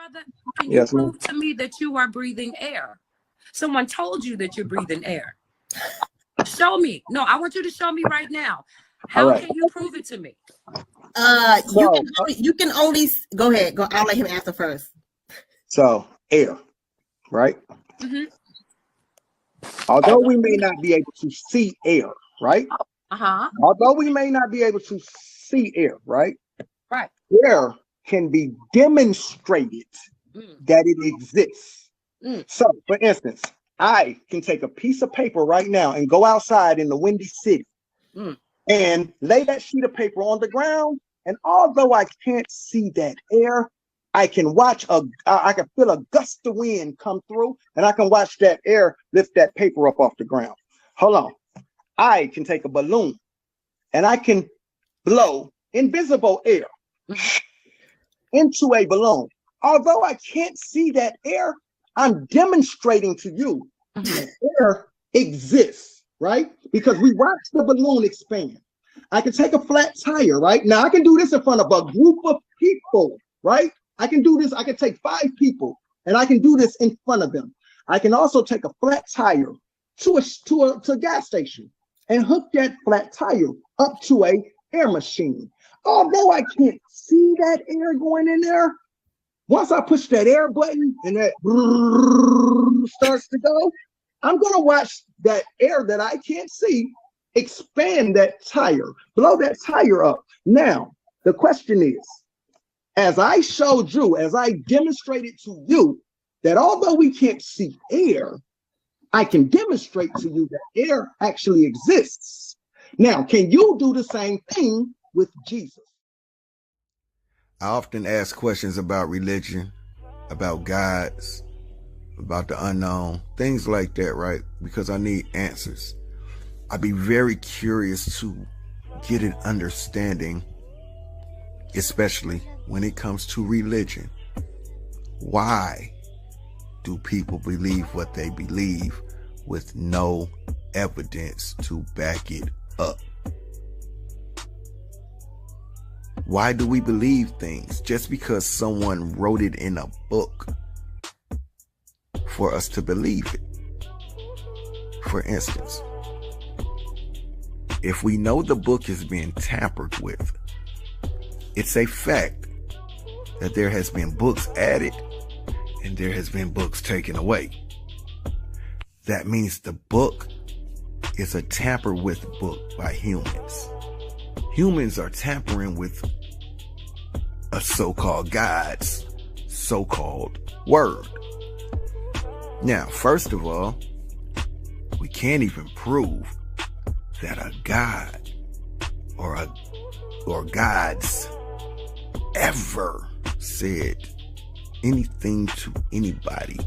brother? Can you Yes, ma'am. prove to me that you are breathing air? Someone told you that you're breathing air. Show me. No, I want you to show me right now. How right. can you prove it to me? You can only go ahead. Go. I'll let him answer first. So air, right? Mm-hmm. Although we may not be able to see air, right? Uh-huh. Although we may not be able to see air, right? Right. Air can be demonstrated that it exists. So, for instance, I can take a piece of paper right now and go outside in the windy city and lay that sheet of paper on the ground. And although I can't see that air, I can I can feel a gust of wind come through, and I can watch that air lift that paper up off the ground. Hold on. I can take a balloon and I can blow invisible air into a balloon. Although I can't see that air, I'm demonstrating to you that air exists, right? Because we watch the balloon expand. I can take a flat tire, right? Now I can do this in front of a group of people, right? I can do this. I can take 5 people and I can do this in front of them. I can also take a flat tire to a gas station and hook that flat tire up to a air machine. Although I can't see that air going in there, once I push that air button and that starts to go, I'm going to watch that air that I can't see expand that tire, blow that tire up. Now, the question is, as I showed you, as I demonstrated to you, that although we can't see air, I can demonstrate to you that air actually exists. Now, can you do the same thing with Jesus? I often ask questions about religion, about gods, about the unknown, things like that, right? Because I need answers. I'd be very curious to get an understanding, especially when it comes to religion. Why do people believe what they believe with no evidence to back it up? Why do we believe things just because someone wrote it in a book for us to believe it? For instance, if we know the book is being tampered with, it's a fact that there has been books added and there has been books taken away. That means the book is a tampered with book by humans. Humans are tampering with a so-called God's so-called word. Now, first of all, we can't even prove that a God or gods ever said anything to anybody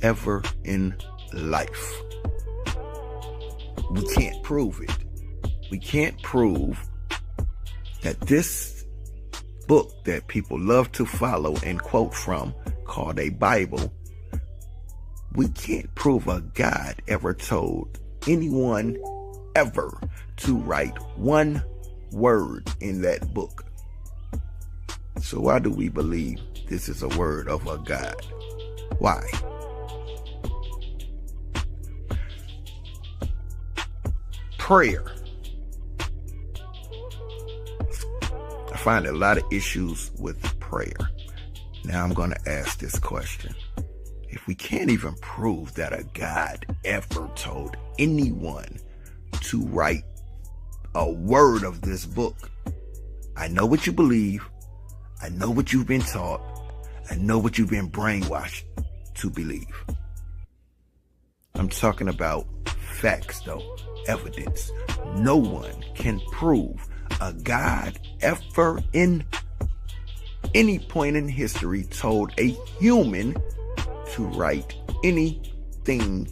ever in life. We can't prove it. We can't prove that this book that people love to follow and quote from, called a Bible, we can't prove a God ever told anyone ever to write one word in that book. So why do we believe this is a word of a God? Why? Prayer. I find a lot of issues with prayer. Now I'm going to ask this question. If we can't even prove that a God ever told anyone to write a word of this book, I know what you believe. I know what you've been taught. I know what you've been brainwashed to believe. I'm talking about facts, though, evidence. No one can prove a God ever in any point in history told a human to write anything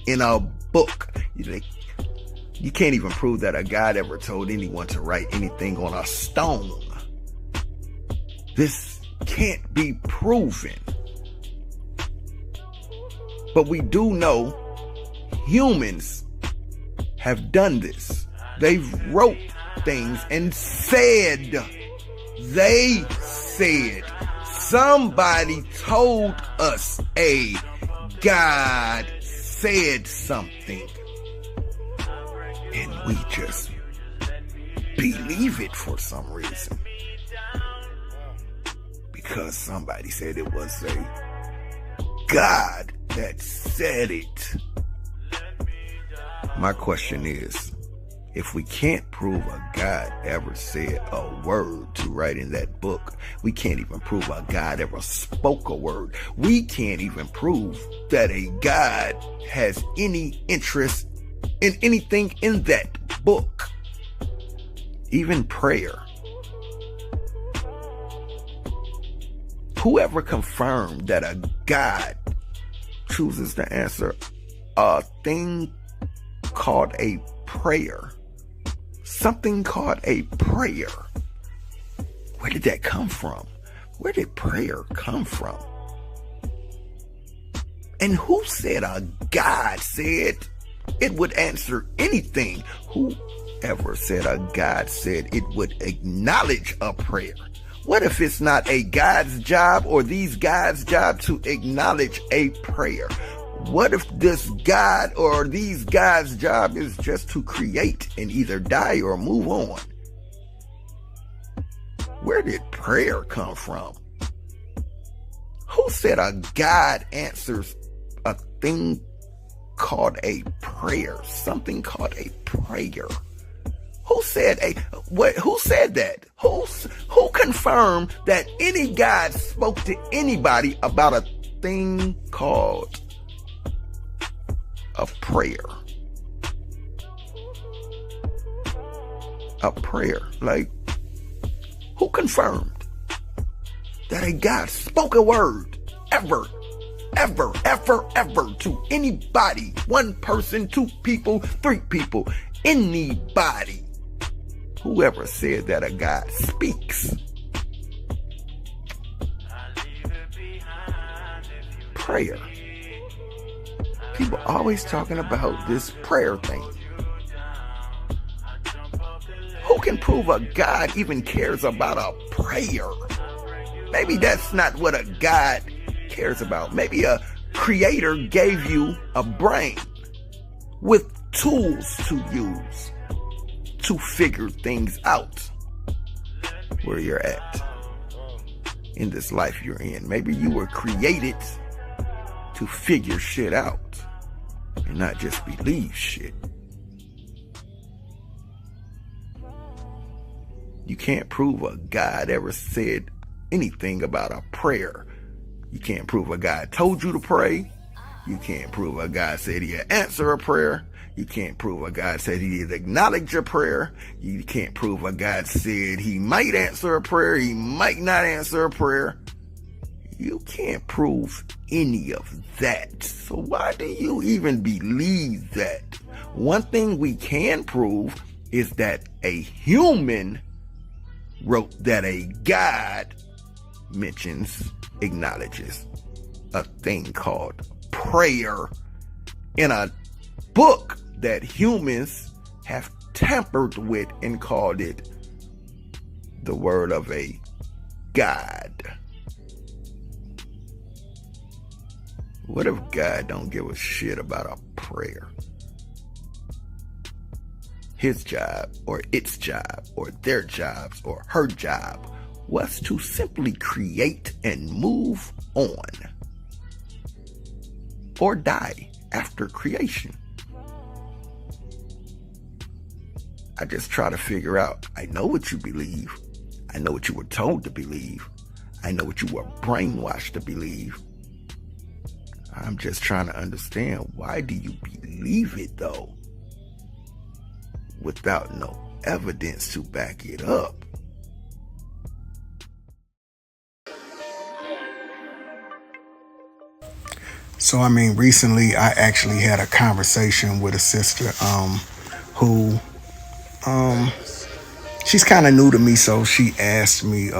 in a book. You can't even prove that a God ever told anyone to write anything on a stone. This can't be proven. But we do know humans have done this. They've wrote things and said somebody told us a God said something, and we just believe it for some reason because somebody said it was a God that said it. My question is, if we can't prove a God ever said a word to write in that book, we can't even prove a God ever spoke a word. We can't even prove that a God has any interest in anything in that book. Even prayer. Whoever confirmed that a God chooses to answer a thing called a prayer, something called a prayer, where did that come from? Where did prayer come from? And who said a God said it would answer anything? Whoever said a God said it would acknowledge a prayer? What if it's not a God's job or these guys' job to acknowledge a prayer? What if this God or these guys' job is just to create and either die or move on? Where did prayer come from? Who said a God answers a thing called a prayer? Something called a prayer. Who said who said that? Who confirmed that any God spoke to anybody about a thing called a prayer? A prayer. Like, who confirmed that a God spoke a word ever to anybody? One person, two people, three people, anybody. Whoever said that a God speaks. Prayer. People always talking about this prayer thing. Who can prove a God even cares about a prayer? Maybe that's not what a God cares about. Maybe a creator gave you a brain with tools to use to figure things out where you're at in this life you're in. Maybe you were created to figure shit out and not just believe shit. You can't prove a God ever said anything about a prayer. You can't prove a God told you to pray. You can't prove a God said he'd answer a prayer. You can't prove a God said he'd acknowledge your prayer. You can't prove a God said he might answer a prayer, he might not answer a prayer. You can't prove any of that. So why do you even believe that? One thing we can prove is that a human wrote that a God acknowledges a thing called prayer in a book that humans have tampered with and called it the word of a God. What if God don't give a shit about a prayer? His job or its job or their jobs or her job was to simply create and move on or die after creation. I just try to figure out, I know what you believe. I know what you were told to believe. I know what you were brainwashed to believe. I'm just trying to understand, why do you believe it though? Without no evidence to back it up. So, I mean, recently I actually had a conversation with a sister who she's kind of new to me. So she asked me,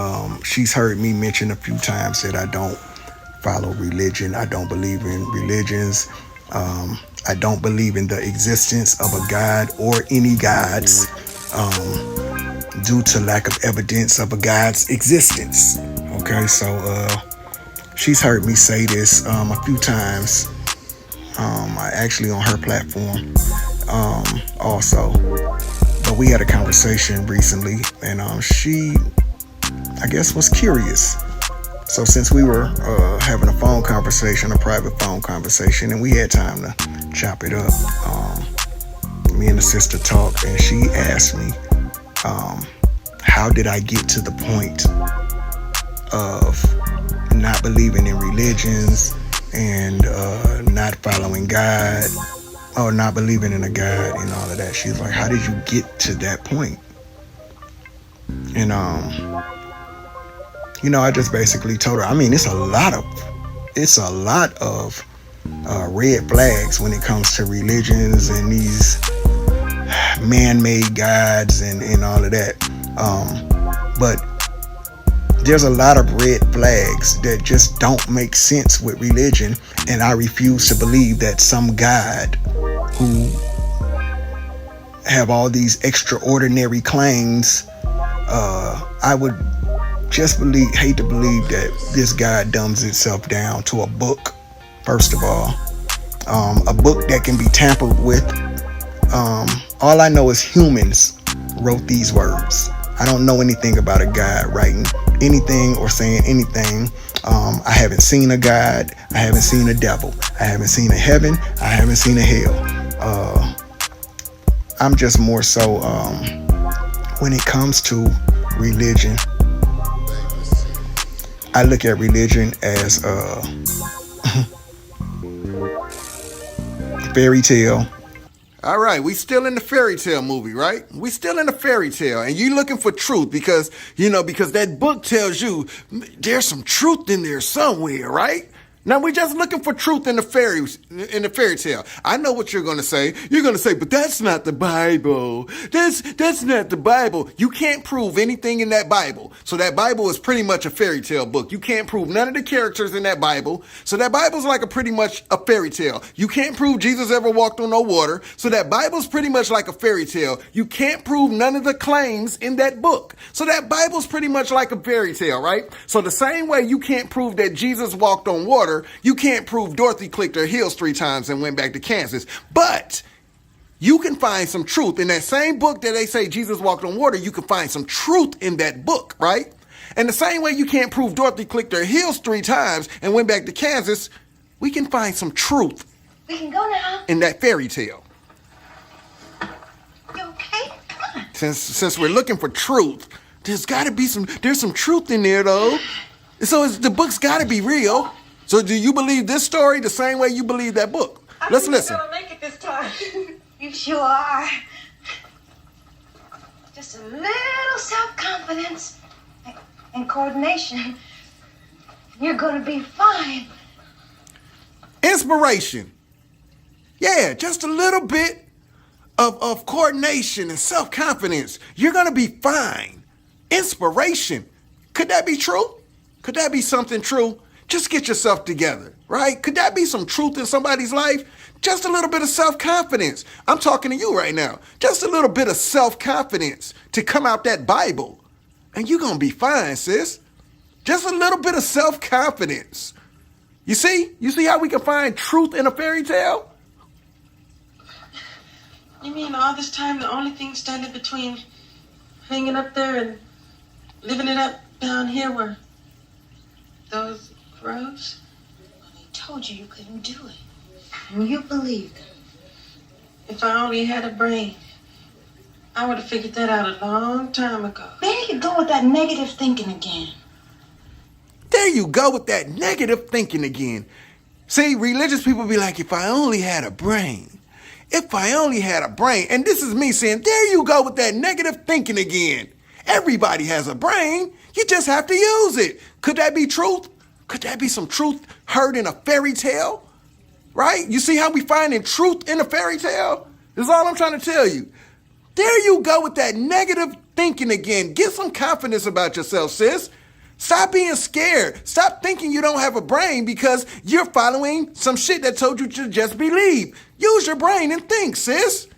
she's heard me mention a few times that I don't follow religion. I don't believe in religions. I don't believe in the existence of a God or any gods due to lack of evidence of a God's existence. Okay, so she's heard me say this a few times. I actually on her platform also. But we had a conversation recently, and she, I guess, was curious. So since we were having a phone conversation, a private phone conversation, and we had time to chop it up, me and the sister talked, and she asked me, how did I get to the point of not believing in religions and not following God or not believing in a God and all of that. She's like, how did you get to that point? And I just basically told her, I mean, it's a lot of red flags when it comes to religions and these man-made gods and all of that. But there's a lot of red flags that just don't make sense with religion, and I refuse to believe that some God who have all these extraordinary claims, I would just hate to believe that this God dumbs itself down to a book, first of all. A book that can be tampered with. All I know is humans wrote these words. I don't know anything about a God writing anything or saying anything. I haven't seen a God. I haven't seen a devil. I haven't seen a heaven. I haven't seen a hell. I'm just more so, when it comes to religion, I look at religion as a fairy tale. All right, we still in the fairy tale movie, right? We still in the fairy tale, and you looking for truth because that book tells you there's some truth in there somewhere, right? Now we're just looking for truth in the fairy tale. I know what you're gonna say. You're gonna say, but that's not the Bible. That's not the Bible. You can't prove anything in that Bible. So that Bible is pretty much a fairy tale book. You can't prove none of the characters in that Bible. So that Bible's like pretty much a fairy tale. You can't prove Jesus ever walked on no water. So that Bible's pretty much like a fairy tale. You can't prove none of the claims in that book. So that Bible's pretty much like a fairy tale, right? So the same way you can't prove that Jesus walked on water, you can't prove Dorothy clicked her heels 3 times and went back to Kansas. But you can find some truth in that same book that they say Jesus walked on water. You can find some truth in that book, right? And the same way you can't prove Dorothy clicked her heels 3 times and went back to Kansas, we can find some truth. We can go now. In that fairy tale. You okay? Come on. Since we're looking for truth, there's some truth in there though. So the book's got to be real. So do you believe this story the same way you believe that book? Let's listen. You're gonna make it this time. You sure are. Just a little self-confidence and coordination. You're gonna be fine. Inspiration. Yeah, just a little bit of coordination and self-confidence. You're gonna be fine. Inspiration. Could that be true? Could that be something true? Just get yourself together, right? Could that be some truth in somebody's life? Just a little bit of self-confidence. I'm talking to you right now. Just a little bit of self-confidence to come out that Bible. And you're going to be fine, sis. Just a little bit of self-confidence. You see? You see how we can find truth in a fairy tale? You mean all this time the only thing standing between hanging up there and living it up down here were those crows? They told you couldn't do it. And you believed them. If I only had a brain, I would have figured that out a long time ago. There you go with that negative thinking again. There you go with that negative thinking again. See, religious people be like, if I only had a brain. If I only had a brain. And this is me saying, there you go with that negative thinking again. Everybody has a brain. You just have to use it. Could that be truth? Could that be some truth heard in a fairy tale? Right? You see how we finding truth in a fairy tale? That's all I'm trying to tell you. There you go with that negative thinking again. Get some confidence about yourself, sis. Stop being scared. Stop thinking you don't have a brain because you're following some shit that told you to just believe. Use your brain and think, sis.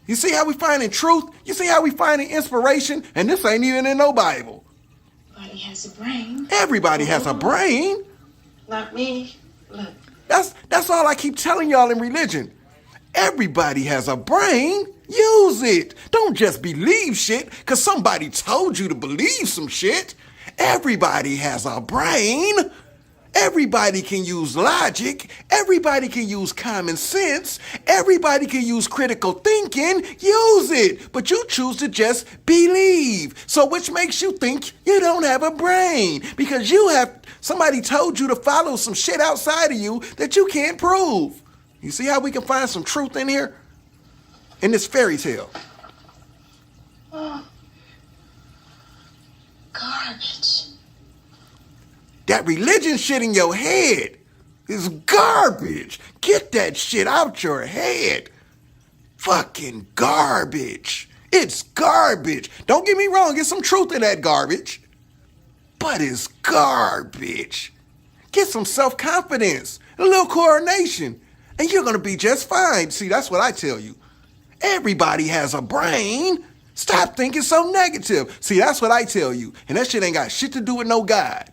You see how we finding truth? You see how we finding inspiration? And this ain't even in no Bible. Everybody has a brain. Everybody has a brain. Not me. Look, That's all I keep telling y'all in religion. Everybody has a brain. Use it. Don't just believe shit because somebody told you to believe some shit. Everybody has a brain. Everybody can use logic. Everybody can use common sense. Everybody can use critical thinking. Use it. But you choose to just believe. So which makes you think you don't have a brain because somebody told you to follow some shit outside of you that you can't prove. You see how we can find some truth in here? In this fairy tale. Garbage. That religion shit in your head is garbage. Get that shit out your head. Fucking garbage. It's garbage. Don't get me wrong, get some truth in that garbage. But it's garbage. Get some self-confidence, a little coordination, and you're gonna be just fine. See, that's what I tell you. Everybody has a brain. Stop thinking so negative. See, that's what I tell you. And that shit ain't got shit to do with no God.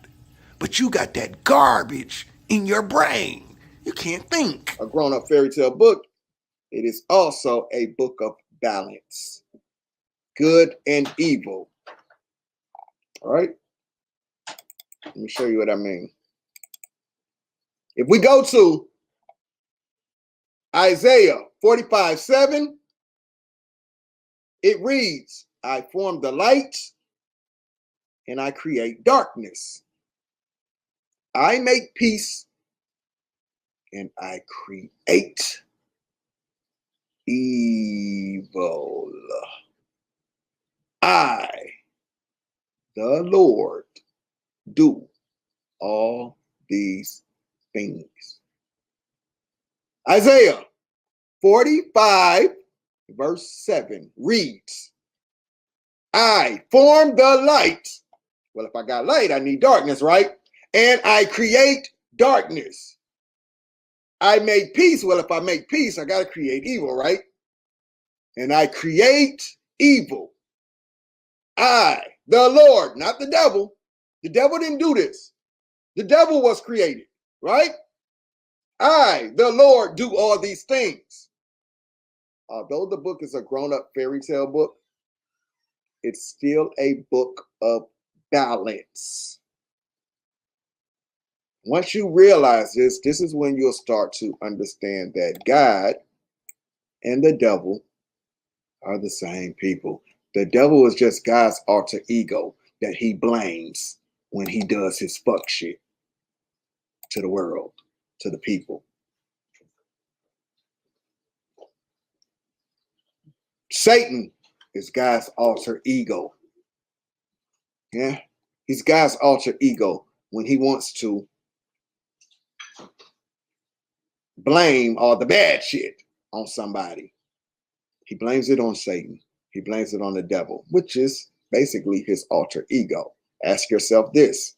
But you got that garbage in your brain. You can't think. A grown-up fairy tale book. It is also a book of balance. Good and evil. All right? Let me show you what I mean. If we go to Isaiah 45:7, it reads, I form the light and I create darkness. I make peace and I create evil. I, the Lord, do all these things. Isaiah 45, verse 7 reads, I form the light. Well, if I got light, I need darkness, right? And I create darkness. I make peace. Well, if I make peace, I got to create evil, right? And I create evil. I, the Lord, not the devil. The devil didn't do this. The devil was created, right? I, the Lord, do all these things. Although the book is a grown-up fairy tale book, it's still a book of balance. Once you realize this, this is when you'll start to understand that God and the devil are the same people. The devil is just God's alter ego that he blames when he does his fuck shit to the world, to the people. Satan is God's alter ego. Yeah, he's God's alter ego when he wants to blame all the bad shit on somebody. He blames it on Satan. He blames it on the devil, which is basically his alter ego. Ask yourself this.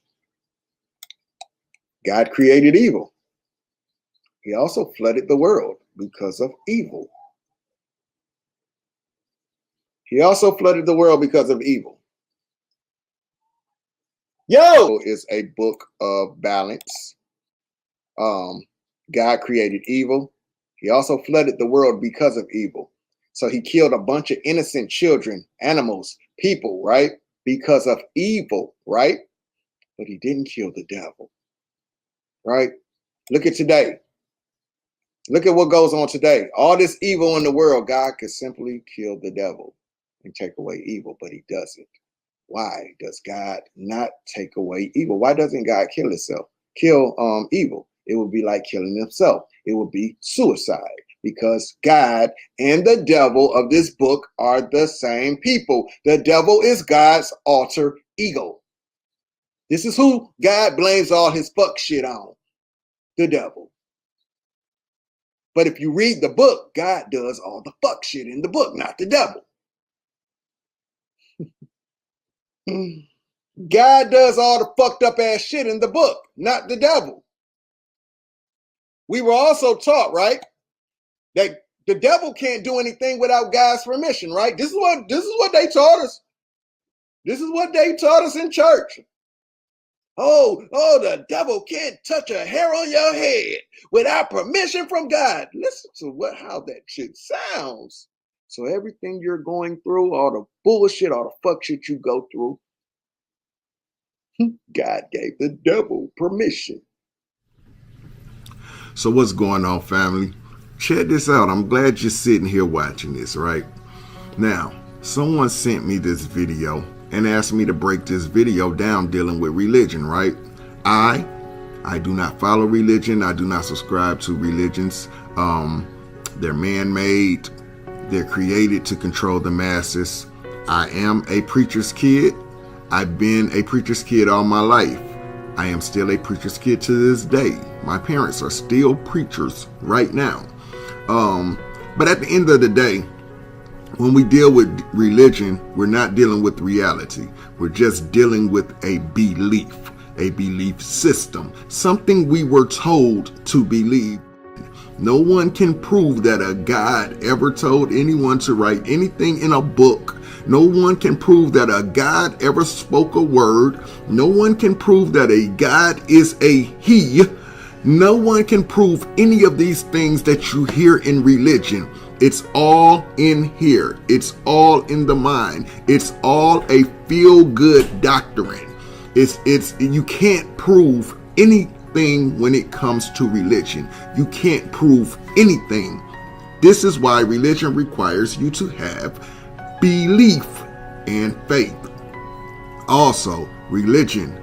God created evil. He also flooded the world because of evil. He also flooded the world because of evil. Yo is a book of balance. God created evil. He also flooded the world because of evil. So he killed a bunch of innocent children, animals, people, right? Because of evil, right? But he didn't kill the devil, right? Look at today. Look at what goes on today. All this evil in the world, God could simply kill the devil and take away evil, but he doesn't. Why does God not take away evil? Why doesn't God kill himself? Kill evil. It would be like killing himself. It would be suicide because God and the devil of this book are the same people. The devil is God's alter ego. This is who God blames all his fuck shit on, the devil. But if you read the book, God does all the fuck shit in the book, not the devil. God does all the fucked up ass shit in the book, not the devil. We were also taught, right, that the devil can't do anything without God's permission, right? This is what they taught us. This is what they taught us in church. Oh, the devil can't touch a hair on your head without permission from God. Listen to how that shit sounds. So everything you're going through, all the bullshit, all the fuck shit you go through, God gave the devil permission. So what's going on, family? Check this out. I'm glad you're sitting here watching this, right? Now, someone sent me this video and asked me to break this video down dealing with religion, right? I do not follow religion. I do not subscribe to religions. They're man-made. They're created to control the masses. I am a preacher's kid. I've been a preacher's kid all my life. I am still a preacher's kid to this day. My parents are still preachers right now. But at the end of the day, when we deal with religion, we're not dealing with reality. We're just dealing with a belief system, something we were told to believe. No one can prove that a God ever told anyone to write anything in a book. No one can prove that a God ever spoke a word. No one can prove that a God is a he. No one can prove any of these things that you hear in religion. It's all in here. It's all in the mind. It's all a feel-good doctrine. You can't prove anything when it comes to religion. You can't prove anything. This is why religion requires you to have belief and faith. Also, religion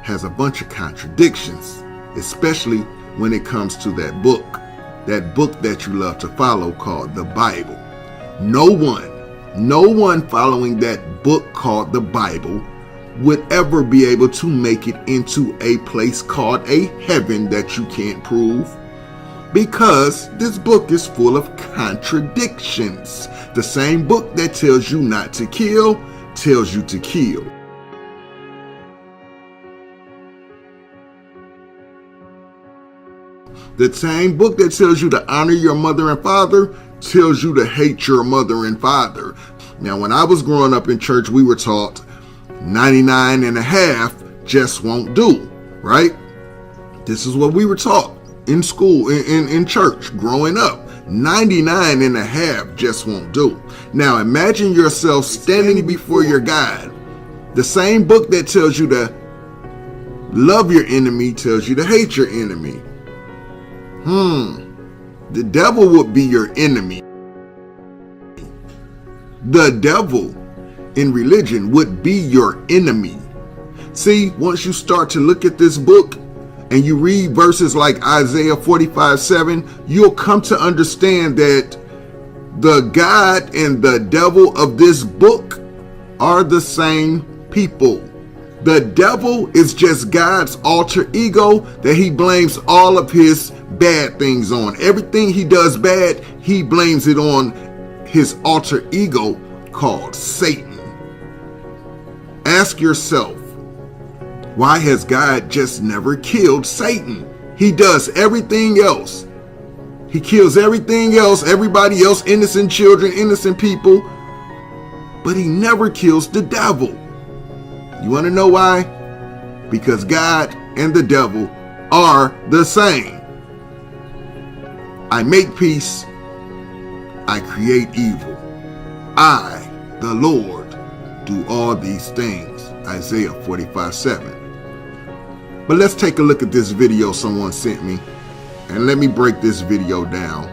has a bunch of contradictions, especially when it comes to that book that you love to follow called the Bible. No one following that book called the Bible would ever be able to make it into a place called a heaven that you can't prove, because this book is full of contradictions. The same book that tells you not to kill tells you to kill. The same book that tells you to honor your mother and father tells you to hate your mother and father. Now, when I was growing up in church, we were taught 99 and a half just won't do, right? This is what we were taught in school, in church, growing up. 99 and a half just won't do. Now, imagine yourself standing before your God. The same book that tells you to love your enemy tells you to hate your enemy. The devil would be your enemy. The devil in religion would be your enemy. See, once you start to look at this book and you read verses like Isaiah 45:7, you'll come to understand that the God and the devil of this book are the same people. The devil is just God's alter ego that he blames all of his bad things on. Everything he does bad, he blames it on his alter ego called Satan. Ask yourself, why has God just never killed Satan? He does everything else. He kills everything else, everybody else, innocent children, innocent people, but he never kills the devil. You want to know why? Because God and the devil are the same. I make peace, I create evil. I, the Lord, do all these things. Isaiah 45:7. But let's take a look at this video someone sent me, and let me break this video down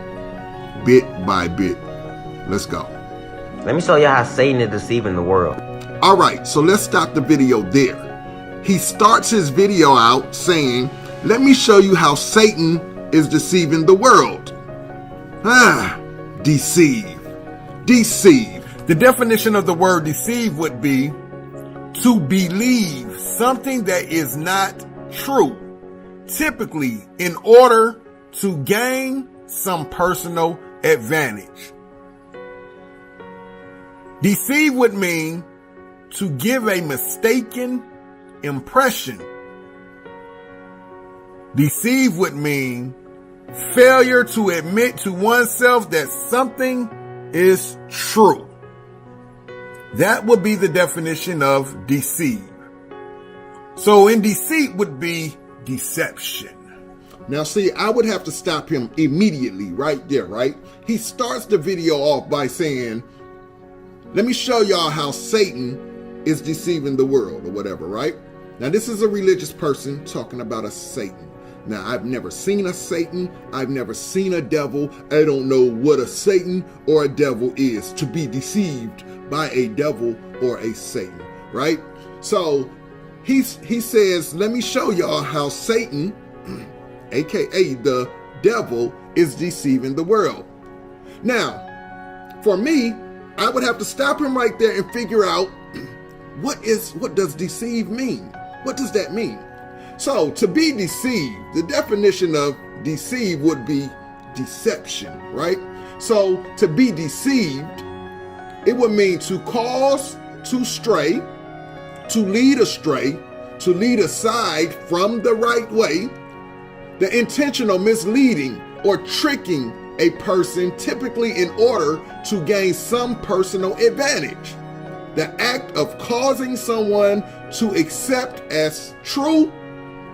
bit by bit. Let's go. Let me show you how Satan is deceiving the world. All right, so let's stop the video there. He starts his video out saying, let me show you how Satan is deceiving the world. Deceive. The definition of the word deceive would be to believe something that is not true, typically in order to gain some personal advantage. Deceive would mean to give a mistaken impression. Deceive would mean failure to admit to oneself that something is true. That would be the definition of deceive. So in deceit would be deception. Now, see, I would have to stop him immediately right there, right? He starts the video off by saying, let me show y'all how Satan is deceiving the world or whatever, right? Now, this is a religious person talking about a Satan. Now, I've never seen a Satan. I've never seen a devil. I don't know what a Satan or a devil is to be deceived by a devil or a Satan, right? So he says, let me show y'all how Satan, aka the devil, is deceiving the world. Now, for me, I would have to stop him right there and figure out what does deceive mean? What does that mean? So to be deceived, the definition of deceive would be deception, right? So to be deceived, it would mean to cause to stray, to lead astray, to lead aside from the right way, the intentional misleading or tricking a person, typically in order to gain some personal advantage. The act of causing someone to accept as true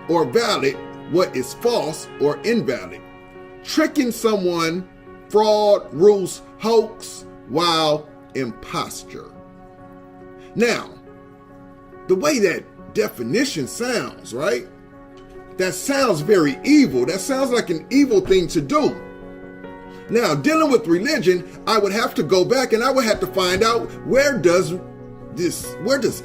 or valid what is false or invalid. Tricking someone, fraud, ruse, hoax, while imposture. Now, the way that definition sounds, right? That sounds very evil. That sounds like an evil thing to do. Now, dealing with religion, I would have to go back and I would have to find out where does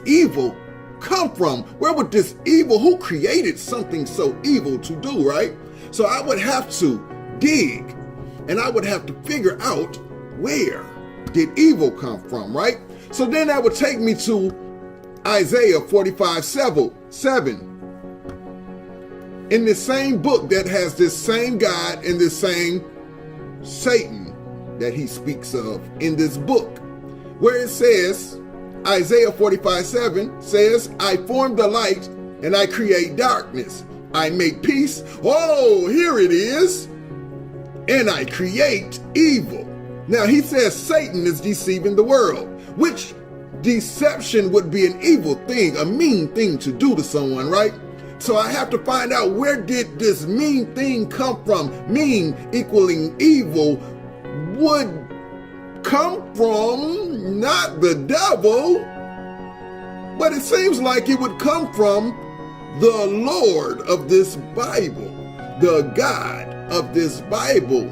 evil come from? Where would this evil, who created something so evil to do, right? So I would have to dig and I would have to figure out where did evil come from, right? So then that would take me to Isaiah 45:7. In this same book that has this same God and this same Satan that he speaks of in this book, where it says, Isaiah 45:7 says, I form the light and I create darkness. I make peace. Oh, here it is. And I create evil. Now he says Satan is deceiving the world, which deception would be an evil thing, a mean thing to do to someone, right? So I have to find out, where did this mean thing come from? Mean equaling evil would come from not the devil, but it seems like it would come from the Lord of this Bible, the God of this Bible.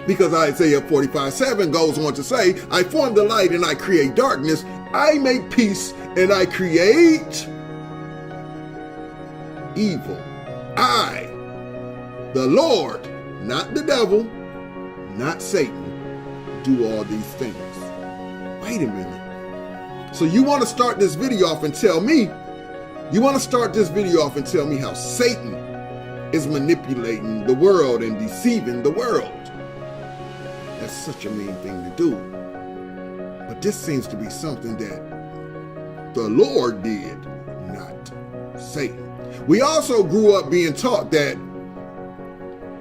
Because Isaiah 45:7 goes on to say, I form the light and I create darkness. I make peace and I create evil. I, the Lord, not the devil, not Satan, do all these things. Wait a minute. So you want to start this video off and tell me, how Satan is manipulating the world and deceiving the world. That's such a mean thing to do. But this seems to be something that the Lord did, not Satan. We also grew up being taught that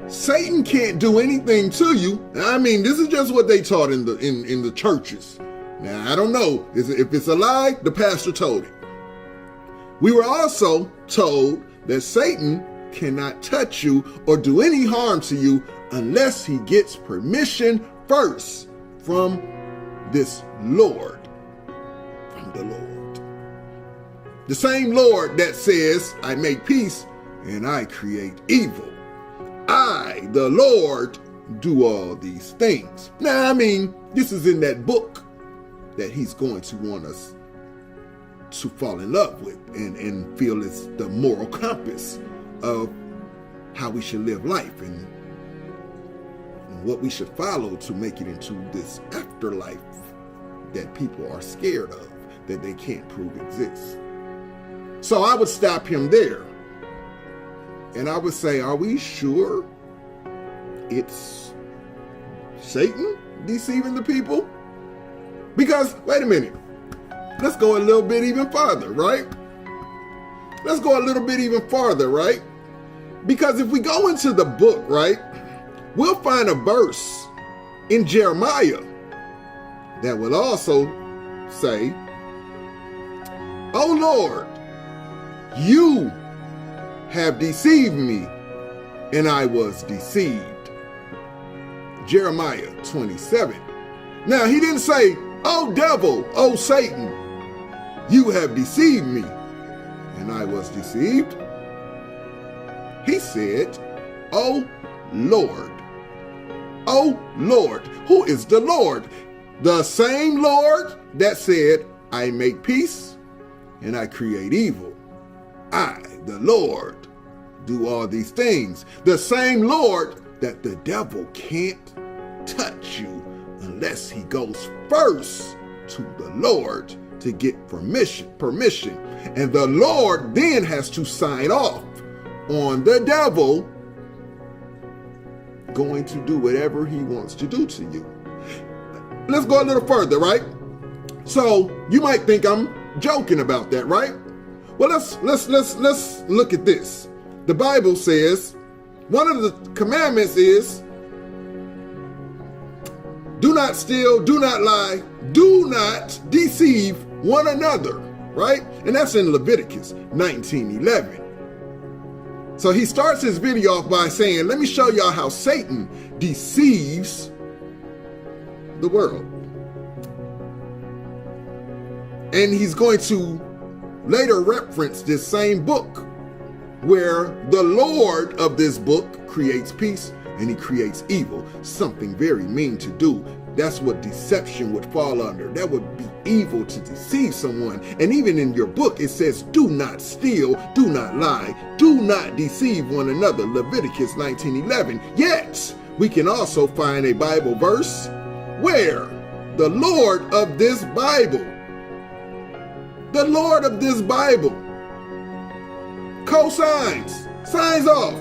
Satan can't do anything to you. I mean, this is just what they taught in the churches. Now, I don't know if it's a lie. The pastor told it. We were also told that Satan cannot touch you or do any harm to you unless he gets permission first from this Lord, from the Lord. The same Lord that says, I make peace and I create evil. I, the Lord, do all these things. Now, I mean, this is in that book that he's going to want us to fall in love with and feel it's the moral compass of how we should live life and what we should follow to make it into this afterlife that people are scared of, that they can't prove exists. So I would stop him there and I would say, are we sure it's Satan deceiving the people? Because, wait a minute, let's go a little bit even farther, right? Because if we go into the book, right, we'll find a verse in Jeremiah that will also say, O Lord, You have deceived me, and I was deceived. Jeremiah 27. Now, he didn't say, "Oh devil, oh Satan, you have deceived me, and I was deceived." He said, "Oh Lord." Oh Lord. Who is the Lord? The same Lord that said, "I make peace and I create evil. I, the Lord, do all these things." The same Lord that the devil can't touch you unless he goes first to the Lord to get permission. And the Lord then has to sign off on the devil going to do whatever he wants to do to you. Let's go a little further, right? So you might think I'm joking about that, right? Well, let's look at this. The Bible says one of the commandments is, do not steal, do not lie, do not deceive one another, right? And that's in Leviticus 19:11. So he starts his video off by saying, let me show y'all how Satan deceives the world. And he's going to later reference this same book where the Lord of this book creates peace and he creates evil, something very mean to do. That's what deception would fall under. That would be evil to deceive someone. And even in your book, it says, do not steal, do not lie, do not deceive one another, Leviticus 19:11. Yet, we can also find a Bible verse where the Lord of this Bible, signs off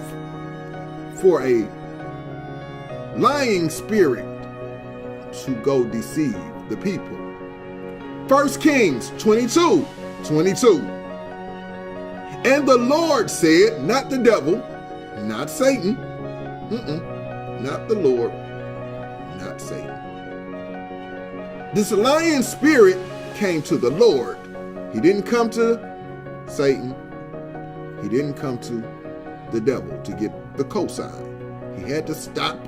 for a lying spirit to go deceive the people. 1 Kings 22:22. And the Lord said, not the devil, not Satan, not the Lord, not Satan. This lying spirit came to the Lord. He didn't come to Satan. He didn't come to the devil to get the cosign. He had to stop.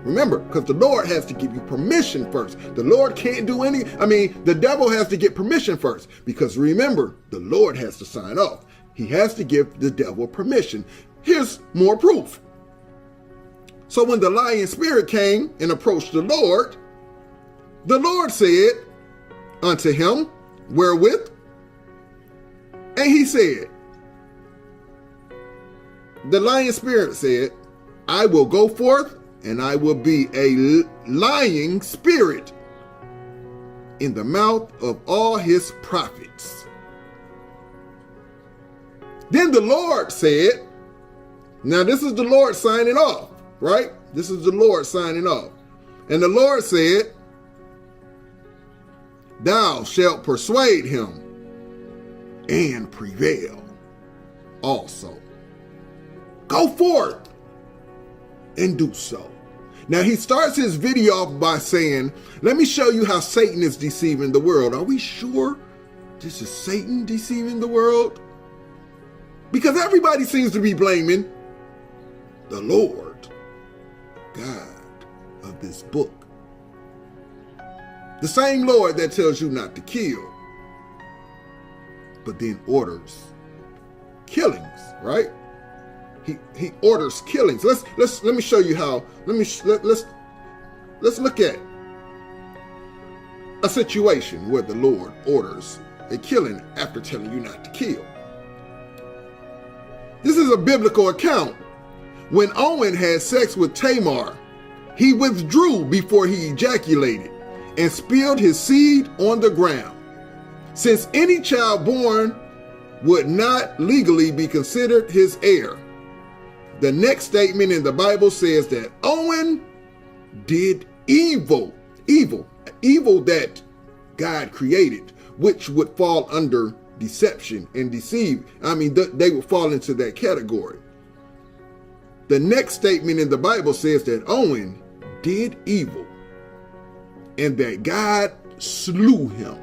Remember, because the Lord has to give you permission first. The Lord can't do the devil has to get permission first. Because remember, the Lord has to sign off. He has to give the devil permission. Here's more proof. So when the lying spirit came and approached the Lord said unto him, wherewith? And he said, the lying spirit said, I will go forth and I will be a lying spirit in the mouth of all his prophets. Then the Lord said, now this is the Lord signing off, right? This is the Lord signing off. And the Lord said, thou shalt persuade him and prevail also. Go forth and do so. Now he starts his video off by saying, let me show you how Satan is deceiving the world. Are we sure this is Satan deceiving the world? Because everybody seems to be blaming the Lord God of this book. The same Lord that tells you not to kill, but then orders killings, right? He orders killings. Let me show you how. Let's look at a situation where the Lord orders a killing after telling you not to kill. This is a biblical account. When Owen had sex with Tamar, he withdrew before he ejaculated and spilled his seed on the ground. Since any child born would not legally be considered his heir, the next statement in the Bible says that Owen did evil that God created, which would fall under deception and deceive. They would fall into that category. The next statement in the Bible says that Owen did evil and that God slew him.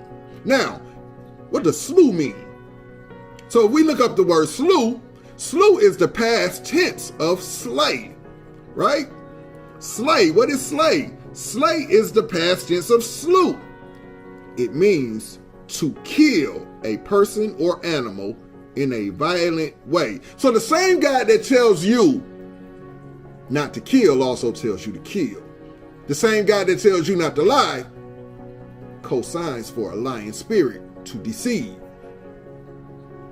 Now, what does slew mean? So if we look up the word slew, slew is the past tense of slay, right? Slay, what is slay? Slay is the past tense of slew. It means to kill a person or animal in a violent way. So the same God that tells you not to kill also tells you to kill. The same God that tells you not to lie co-signs for a lying spirit to deceive.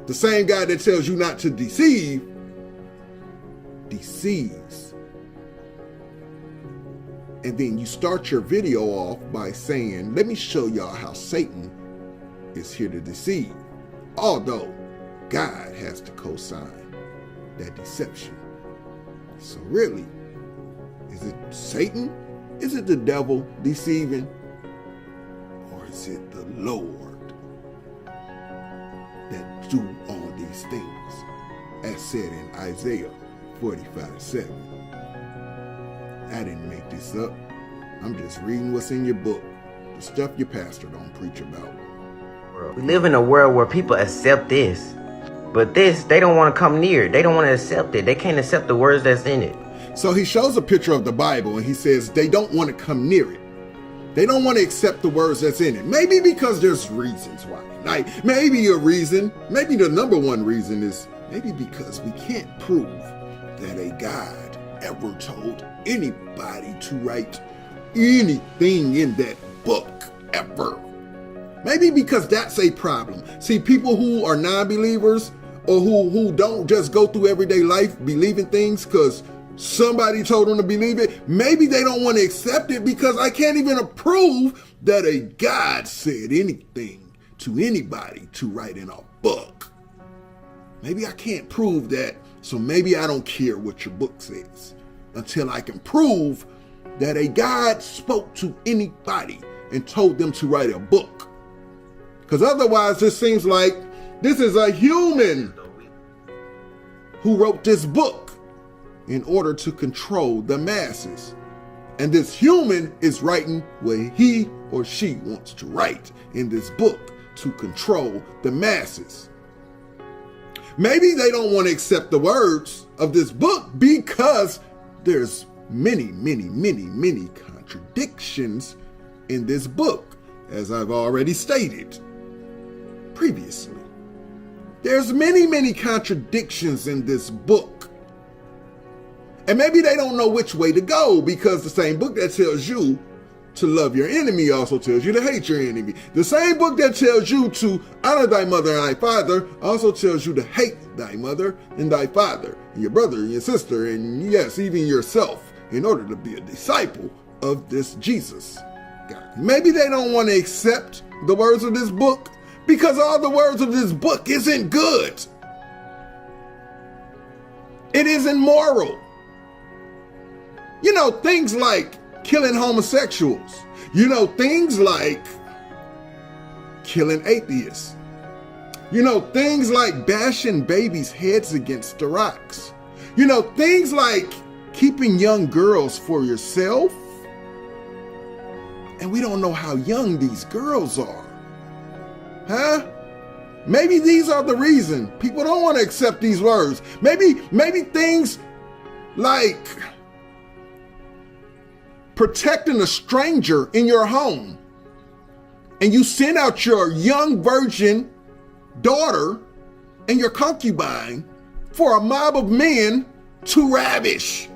The same God that tells you not to deceive deceives. And then you start your video off by saying, let me show y'all how Satan is here to deceive. Although God has to co-sign that deception. So really, is it Satan? Is it the devil deceiving? Or is it the Lord that do all these things? As said in Isaiah 45:7. I didn't make this up. I'm just reading what's in your book. The stuff your pastor don't preach about. We live in a world where people accept this. But this, they don't want to come near it. They don't want to accept it. They can't accept the words that's in it. So he shows a picture of the Bible and he says they don't want to come near it. They don't want to accept the words that's in it. Maybe because there's reasons why. Like maybe a reason, maybe the number one reason is maybe because we can't prove that a God ever told anybody to write anything in that book ever. Maybe because that's a problem. See, people who are non-believers or who don't just go through everyday life believing things because somebody told them to believe it, maybe they don't want to accept it because I can't even prove that a God said anything to anybody to write in a book. Maybe I can't prove that, so maybe I don't care what your book says until I can prove that a God spoke to anybody and told them to write a book. Because otherwise, it seems like this is a human who wrote this book in order to control the masses. And this human is writing what he or she wants to write in this book to control the masses. Maybe they don't want to accept the words of this book because there's many contradictions in this book, as I've already stated previously. There's many contradictions in this book. And maybe they don't know which way to go because the same book that tells you to love your enemy also tells you to hate your enemy. The same book that tells you to honor thy mother and thy father also tells you to hate thy mother and thy father, and your brother and your sister, and yes, even yourself, in order to be a disciple of this Jesus God. Maybe they don't want to accept the words of this book because all the words of this book isn't good. It isn't moral. You know, things like killing homosexuals. You know, things like killing atheists. You know, things like bashing babies' heads against the rocks. You know, things like keeping young girls for yourself. And we don't know how young these girls are. Huh? Maybe these are the reason people don't want to accept these words. Maybe things like protecting a stranger in your home, and you send out your young virgin daughter and your concubine for a mob of men to ravish.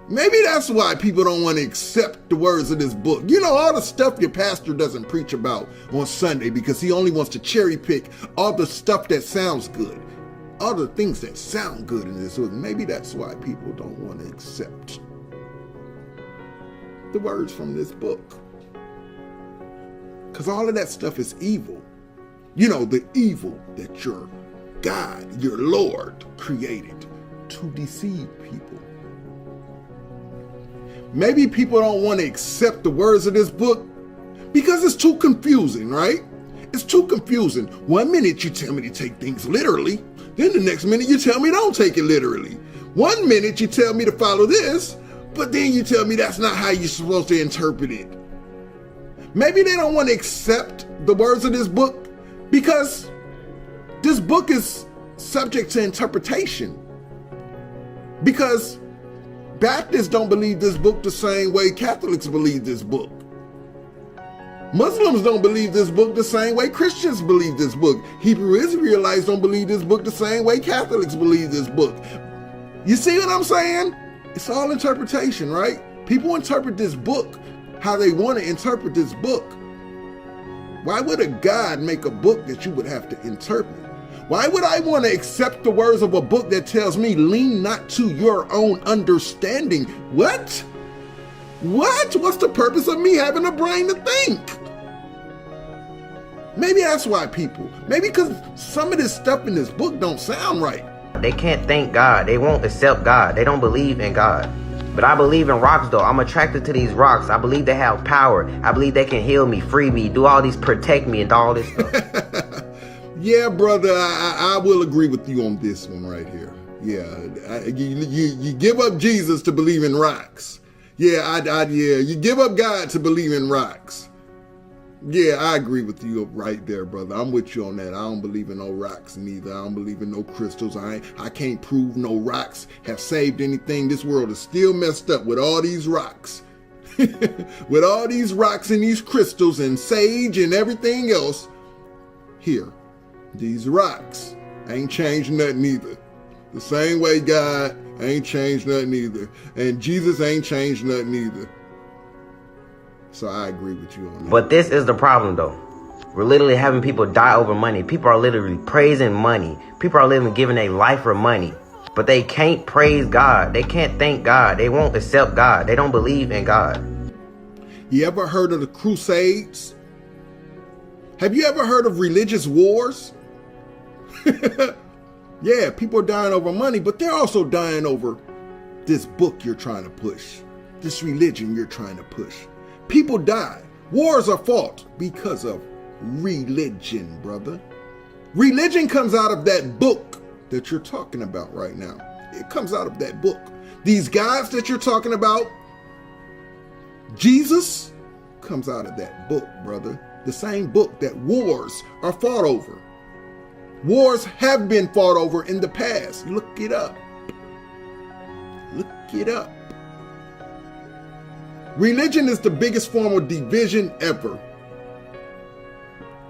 Maybe that's why people don't want to accept the words of this book. You know, all the stuff your pastor doesn't preach about on Sunday because he only wants to cherry pick all the stuff that sounds good. All the things that sound good in this book. Maybe that's why people don't want to accept the words from this book. Because all of that stuff is evil. You know, the evil that your God, your Lord, created to deceive people. Maybe people don't want to accept the words of this book because it's too confusing, right? It's too confusing. One minute you tell me to take things literally, then the next minute you tell me don't take it literally. One minute you tell me to follow this, but then you tell me that's not how you're supposed to interpret it. Maybe they don't want to accept the words of this book Because this book is subject to interpretation. Because Baptists don't believe this book the same way Catholics believe this book. Muslims don't believe this book the same way Christians believe this book. Hebrew Israelites don't believe this book the same way Catholics believe this book. You see what I'm saying? It's all interpretation, right? People interpret this book how they want to interpret this book. Why would a God make a book that you would have to interpret? Why would I want to accept the words of a book that tells me lean not to your own understanding? What? What? What's the purpose of me having a brain to think? Maybe that's why people, maybe because some of this stuff in this book don't sound right. They can't thank God. They won't accept God. They don't believe in God. But I believe in rocks though. I'm attracted to these rocks. I believe they have power. I believe they can heal me, free me, do all these, protect me and all this stuff. Yeah, brother, I will agree with you on this one right here. Yeah, you give up Jesus to believe in rocks. Yeah, you give up God to believe in rocks. Yeah, I agree with you right there, brother. I'm with you on that. I don't believe in no rocks neither. I don't believe in no crystals. I can't prove no rocks have saved anything. This world is still messed up with all these rocks. With all these rocks and these crystals and sage and everything else. Here, these rocks ain't changed nothing either. The same way God ain't changed nothing either. And Jesus ain't changed nothing either. So I agree with you on that. But this is the problem though. We're literally having people die over money. People are literally praising money. People are literally giving their life for money. But they can't praise God. They can't thank God. They won't accept God. They don't believe in God. You ever heard of the Crusades? Have you ever heard of religious wars? Yeah, people are dying over money, but they're also dying over this book you're trying to push, this religion you're trying to push. People die. Wars are fought because of religion, brother. Religion comes out of that book that you're talking about right now. It comes out of that book. These gods that you're talking about, Jesus comes out of that book, brother. The same book that wars are fought over. Wars have been fought over in the past. Look it up. Look it up. Religion is the biggest form of division ever.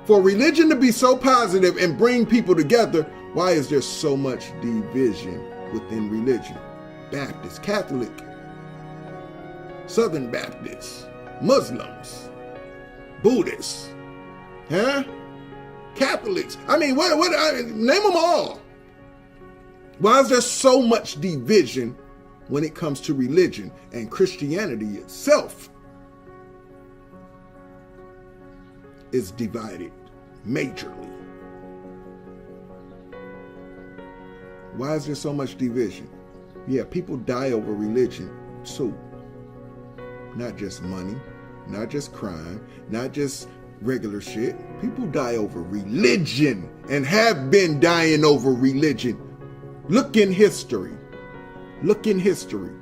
For religion to be so positive and bring people together, why is there so much division within religion? Baptist, Catholic, Southern Baptists, Muslims, Buddhists, Catholics. I mean, name them all. Why is there so much division when it comes to religion? And Christianity itself is divided majorly. Why is there so much division? Yeah, people die over religion too. Not just money, not just crime, not just regular shit. People die over religion and have been dying over religion. Look in history. Look in history.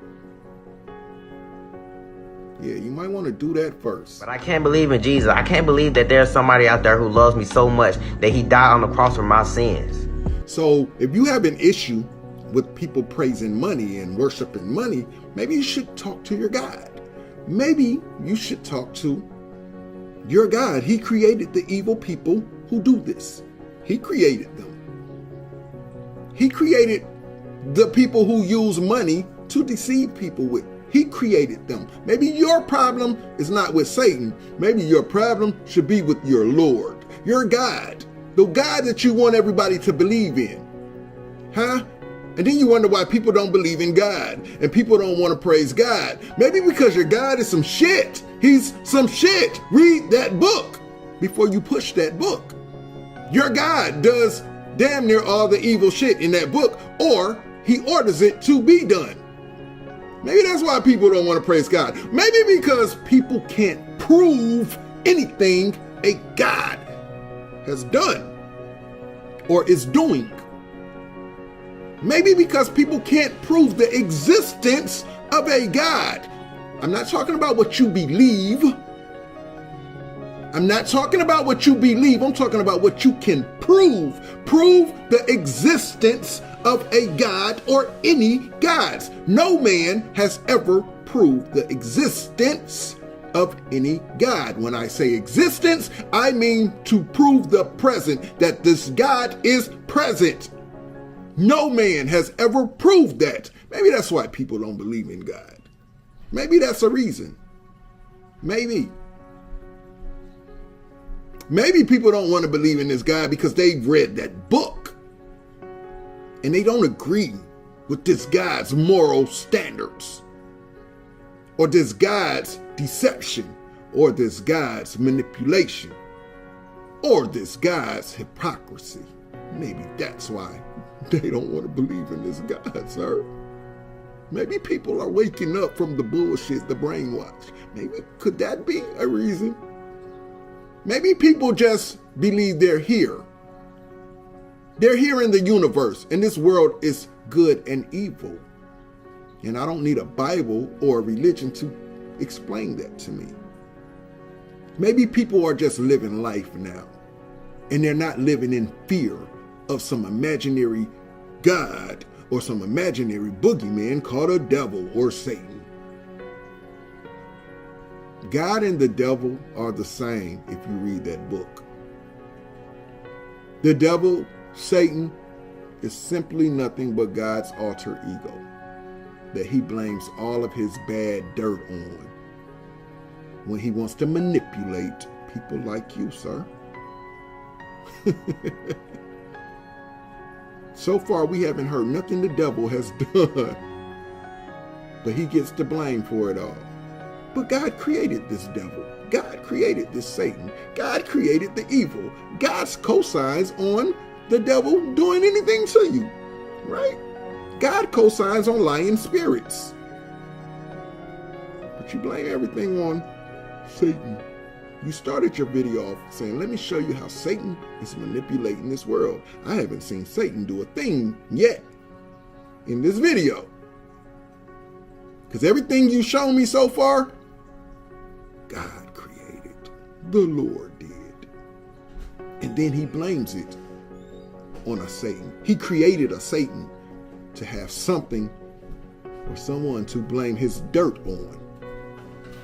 Yeah, you might want to do that first. But I can't believe in Jesus. I can't believe that there's somebody out there who loves me so much that he died on the cross for my sins. So if you have an issue with people praising money and worshiping money, maybe you should talk to your God. Maybe you should talk to your God. He created the evil people who do this. He created them. He created the people who use money to deceive people with. He created them. Maybe your problem is not with Satan. Maybe your problem should be with your Lord, your God, the God that you want everybody to believe in. And then you wonder why people don't believe in God and people don't want to praise God. Maybe because your God is some shit. He's some shit. Read that book before you push that book. Your God does damn near all the evil shit in that book, or he orders it to be done. Maybe that's why people don't want to praise God. Maybe because people can't prove anything a God has done or is doing. Maybe because people can't prove the existence of a God. I'm not talking about what you believe. I'm not talking about what you believe. I'm talking about what you can prove. Prove the existence of a God or any gods. No man has ever proved the existence of any God. When I say existence, I mean to prove the present, that this God is present. No man has ever proved that. Maybe that's why people don't believe in God. Maybe that's a reason. Maybe. Maybe people don't want to believe in this God because they've read that book and they don't agree with this God's moral standards, or this God's deception, or this God's manipulation, or this God's hypocrisy. Maybe that's why they don't want to believe in this God, sir. Maybe people are waking up from the bullshit, the brainwash. Maybe, could that be a reason? Maybe people just believe they're here. They're here in the universe, and this world is good and evil. And I don't need a Bible or a religion to explain that to me. Maybe people are just living life now, and they're not living in fear of some imaginary God or some imaginary boogeyman called a devil or Satan. God and the devil are the same if you read that book. The devil, Satan, is simply nothing but God's alter ego that he blames all of his bad dirt on when he wants to manipulate people like you, sir. So far, we haven't heard nothing the devil has done, but he gets the blame for it all. But God created this devil. God created this Satan. God created the evil. God's cosigns on the devil doing anything to you, right? God cosigns on lying spirits. But you blame everything on Satan. You started your video off saying, let me show you how Satan is manipulating this world. I haven't seen Satan do a thing yet in this video. Because everything you've shown me so far, God created. The Lord did. And then he blames it on a Satan. He created a Satan to have something or someone to blame his dirt on.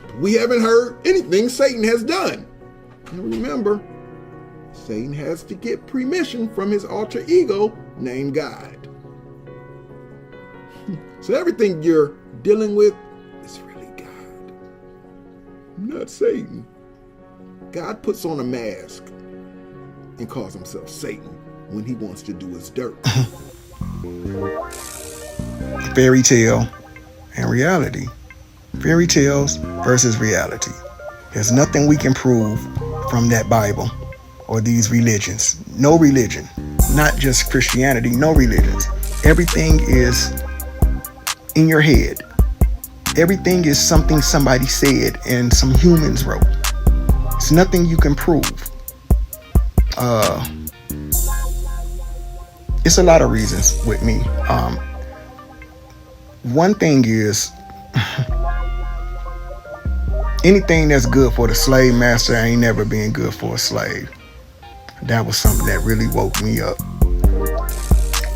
But we haven't heard anything Satan has done. And remember, Satan has to get permission from his alter ego named God. So everything you're dealing with is really God, not Satan. God puts on a mask and calls himself Satan when he wants to do his dirt. Fairy tale and reality. Fairy tales versus reality. There's nothing we can prove from that Bible or these religions. No religion, not just Christianity, no religions. Everything is in your head. Everything is something somebody said and some humans wrote. It's nothing you can prove. It's a lot of reasons with me. One thing is, anything that's good for the slave master ain't never been good for a slave. That was something that really woke me up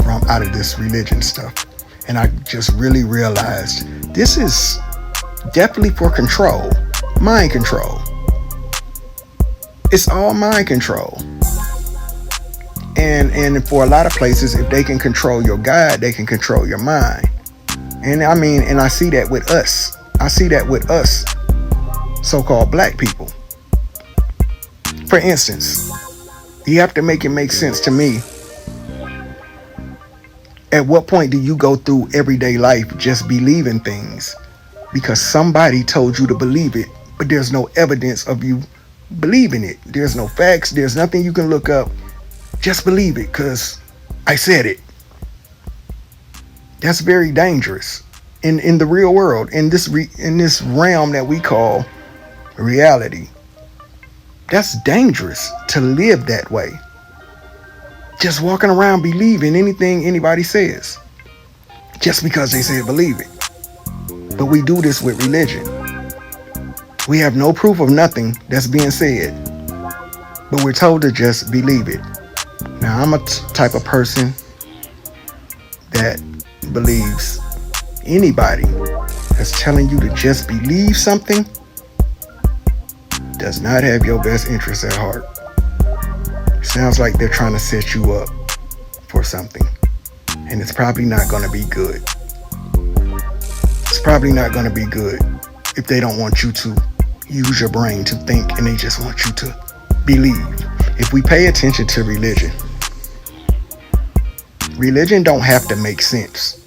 from out of this religion stuff. And I just really realized this is definitely for control, mind control. It's all mind control. And for a lot of places, if they can control your God, they can control your mind. And I mean, and I see that with us. I see that with us, so-called black people. For instance, you have to make it make sense to me. At what point do you go through everyday life just believing things because somebody told you to believe it, but there's no evidence of you believing it? There's no facts. There's nothing you can look up. Just believe it because I said it. That's very dangerous in the real world, in this realm that we call reality. That's dangerous to live that way. Just walking around believing anything anybody says just because they say believe it. But we do this with religion. We have no proof of nothing that's being said. but we're told to just believe it. Now, I'm a type of person that believes anybody that's telling you to just believe something does not have your best interests at heart. Sounds like they're trying to set you up for something, and it's probably not going to be good. It's probably not going to be good if they don't want you to use your brain to think, and they just want you to believe. If we pay attention to religion don't have to make sense.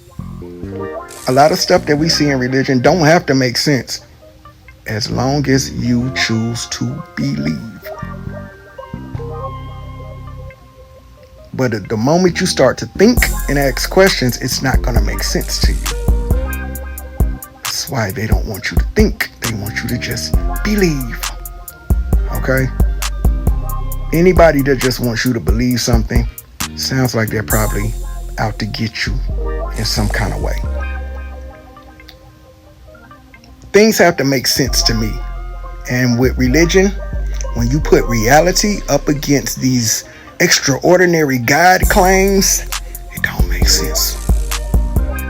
A lot of stuff that we see in religion don't have to make sense as long as you choose to believe. But the moment you start to think and ask questions, it's not going to make sense to you. That's why they don't want you to think. They want you to just believe. Okay? Anybody that just wants you to believe something sounds like they're probably out to get you in some kind of way. Things have to make sense to me. And with religion, when you put reality up against these extraordinary God claims, it don't make sense.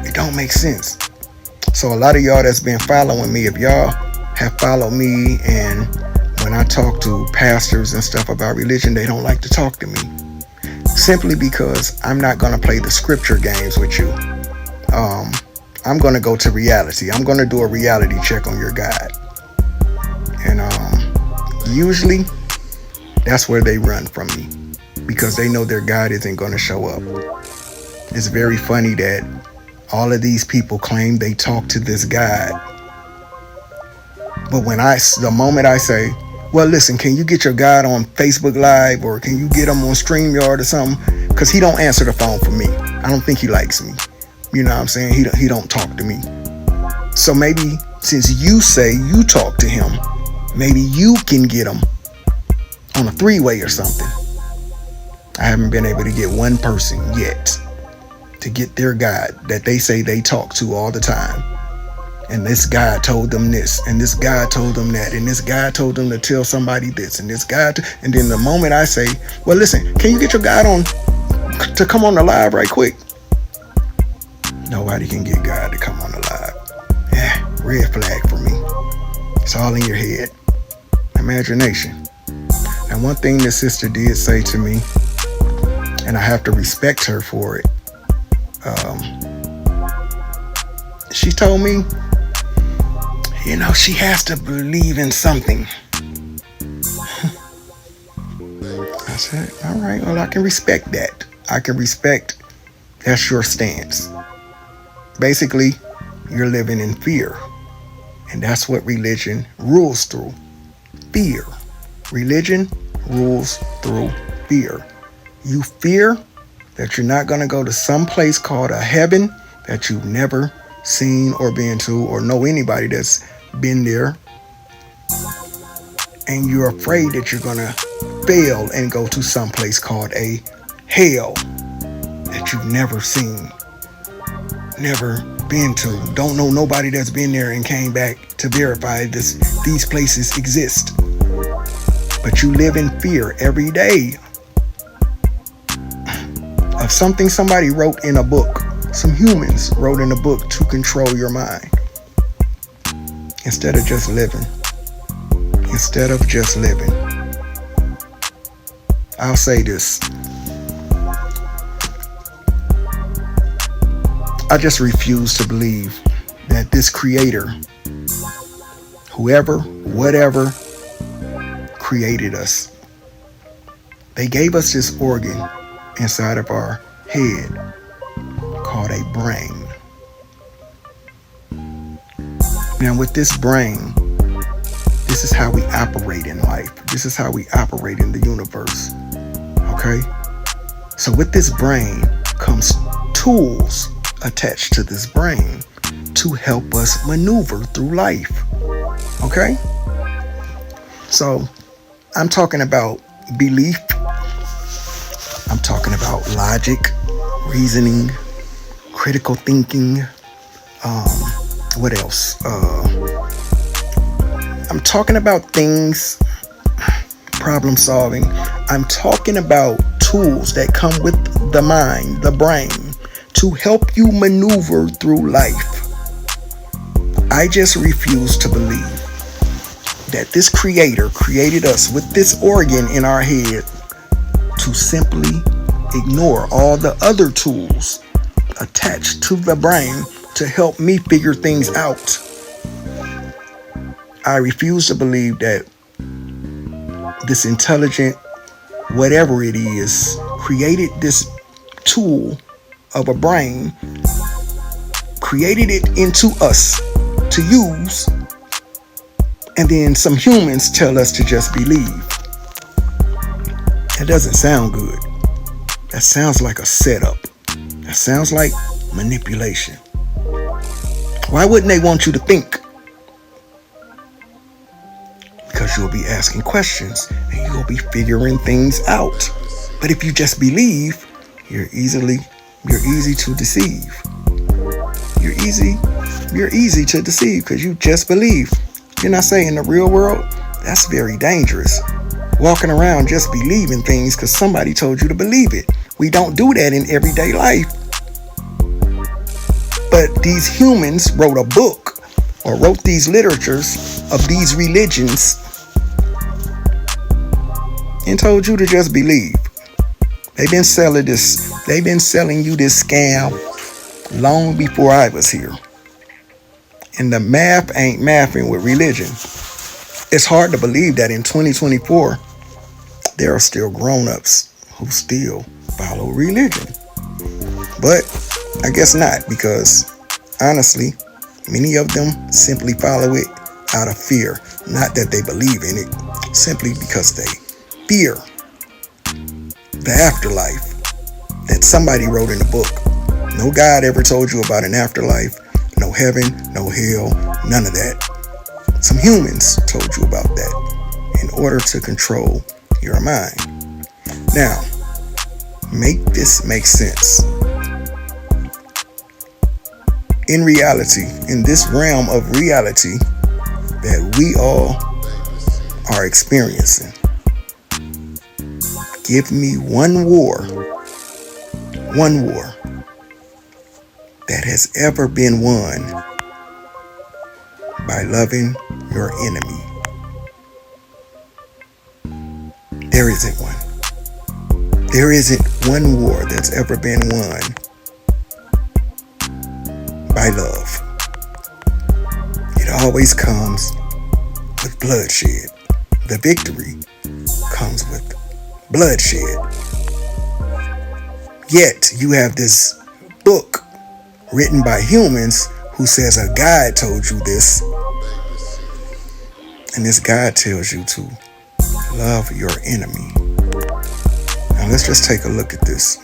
It don't make sense. So a lot of y'all that's been following me, if y'all have followed me, and when I talk to pastors and stuff about religion, they don't like to talk to me. Simply because I'm not going to play the scripture games with you. I'm going to go to reality. I'm going to do a reality check on your God. And usually that's where they run from me, because they know their God isn't going to show up. It's very funny that all of these people claim they talk to this God. But the moment I say, well, listen, can you get your God on Facebook Live, or can you get him on StreamYard or something? Because he don't answer the phone for me. I don't think he likes me. You know what I'm saying? He don't talk to me. So maybe since you say you talk to him, maybe you can get him on a 3-way or something. I haven't been able to get one person yet to get their God that they say they talk to all the time. And this guy told them this, and this guy told them that, and this guy told them to tell somebody this, and this guy, and then the moment I say, well, listen, can you get your God on to come on the live right quick? Nobody can get God to come on the live. Red flag for me. It's all in your head. Imagination. And one thing the sister did say to me, and I have to respect her for it. She told me, she has to believe in something. I said, all right, well, I can respect that. I can respect that's your stance. Basically, you're living in fear. And that's what religion rules through. Fear. Religion rules through fear. You fear that you're not going to go to some place called a heaven that you've never seen or been to, or know anybody that's been there. And you're afraid that you're going to fail and go to some place called a hell that you've never seen, never been to, don't know nobody that's been there and came back to verify these places exist. But you live in fear every day of something somebody wrote in a book. Some humans wrote in a book to control your mind. Instead of just living. I'll say this. I just refuse to believe that this creator, whoever, whatever, created us. They gave us this organ inside of our head called a brain. Now with this brain, this is how we operate in life. This is how we operate in the universe. Okay? So with this brain comes tools attached to this brain to help us maneuver through life. Okay? So I'm talking about belief. I'm talking about logic, reasoning, critical thinking. What else? I'm talking about things problem solving. I'm talking about tools that come with the mind, the brain, to help you maneuver through life. I just refuse to believe that this creator created us with this organ in our head to simply ignore all the other tools attached to the brain to help me figure things out. I refuse to believe that this intelligent, whatever it is, created this tool of a brain, created it into us to use, and then some humans tell us to just believe. That doesn't sound good. That sounds like a setup. That sounds like manipulation. Why wouldn't they want you to think? Because you'll be asking questions and you'll be figuring things out. But if you just believe, you're easy to deceive. You're easy to deceive because you just believe. You're not saying in the real world, that's very dangerous. Walking around just believing things because somebody told you to believe it. We don't do that in everyday life. But these humans wrote a book or wrote these literatures of these religions and told you to just believe. They've been selling you this scam long before I was here. And the math ain't mathing with religion. It's hard to believe that in 2024, there are still grown-ups who still follow religion. But I guess not, because honestly, many of them simply follow it out of fear. Not that they believe in it, simply because they fear the afterlife that somebody wrote in a book. No God ever told you about an afterlife, no heaven, no hell, none of that. Some humans told you about that in order to control your mind. Now, make this make sense. In reality, in this realm of reality that we all are experiencing, give me one war that has ever been won by loving your enemy. There isn't one. There isn't one war that's ever been won by love. It always comes with bloodshed. The victory comes with bloodshed. Yet you have this book written by humans who says a God told you this. And this God tells you to love your enemy. Now let's just take a look at this.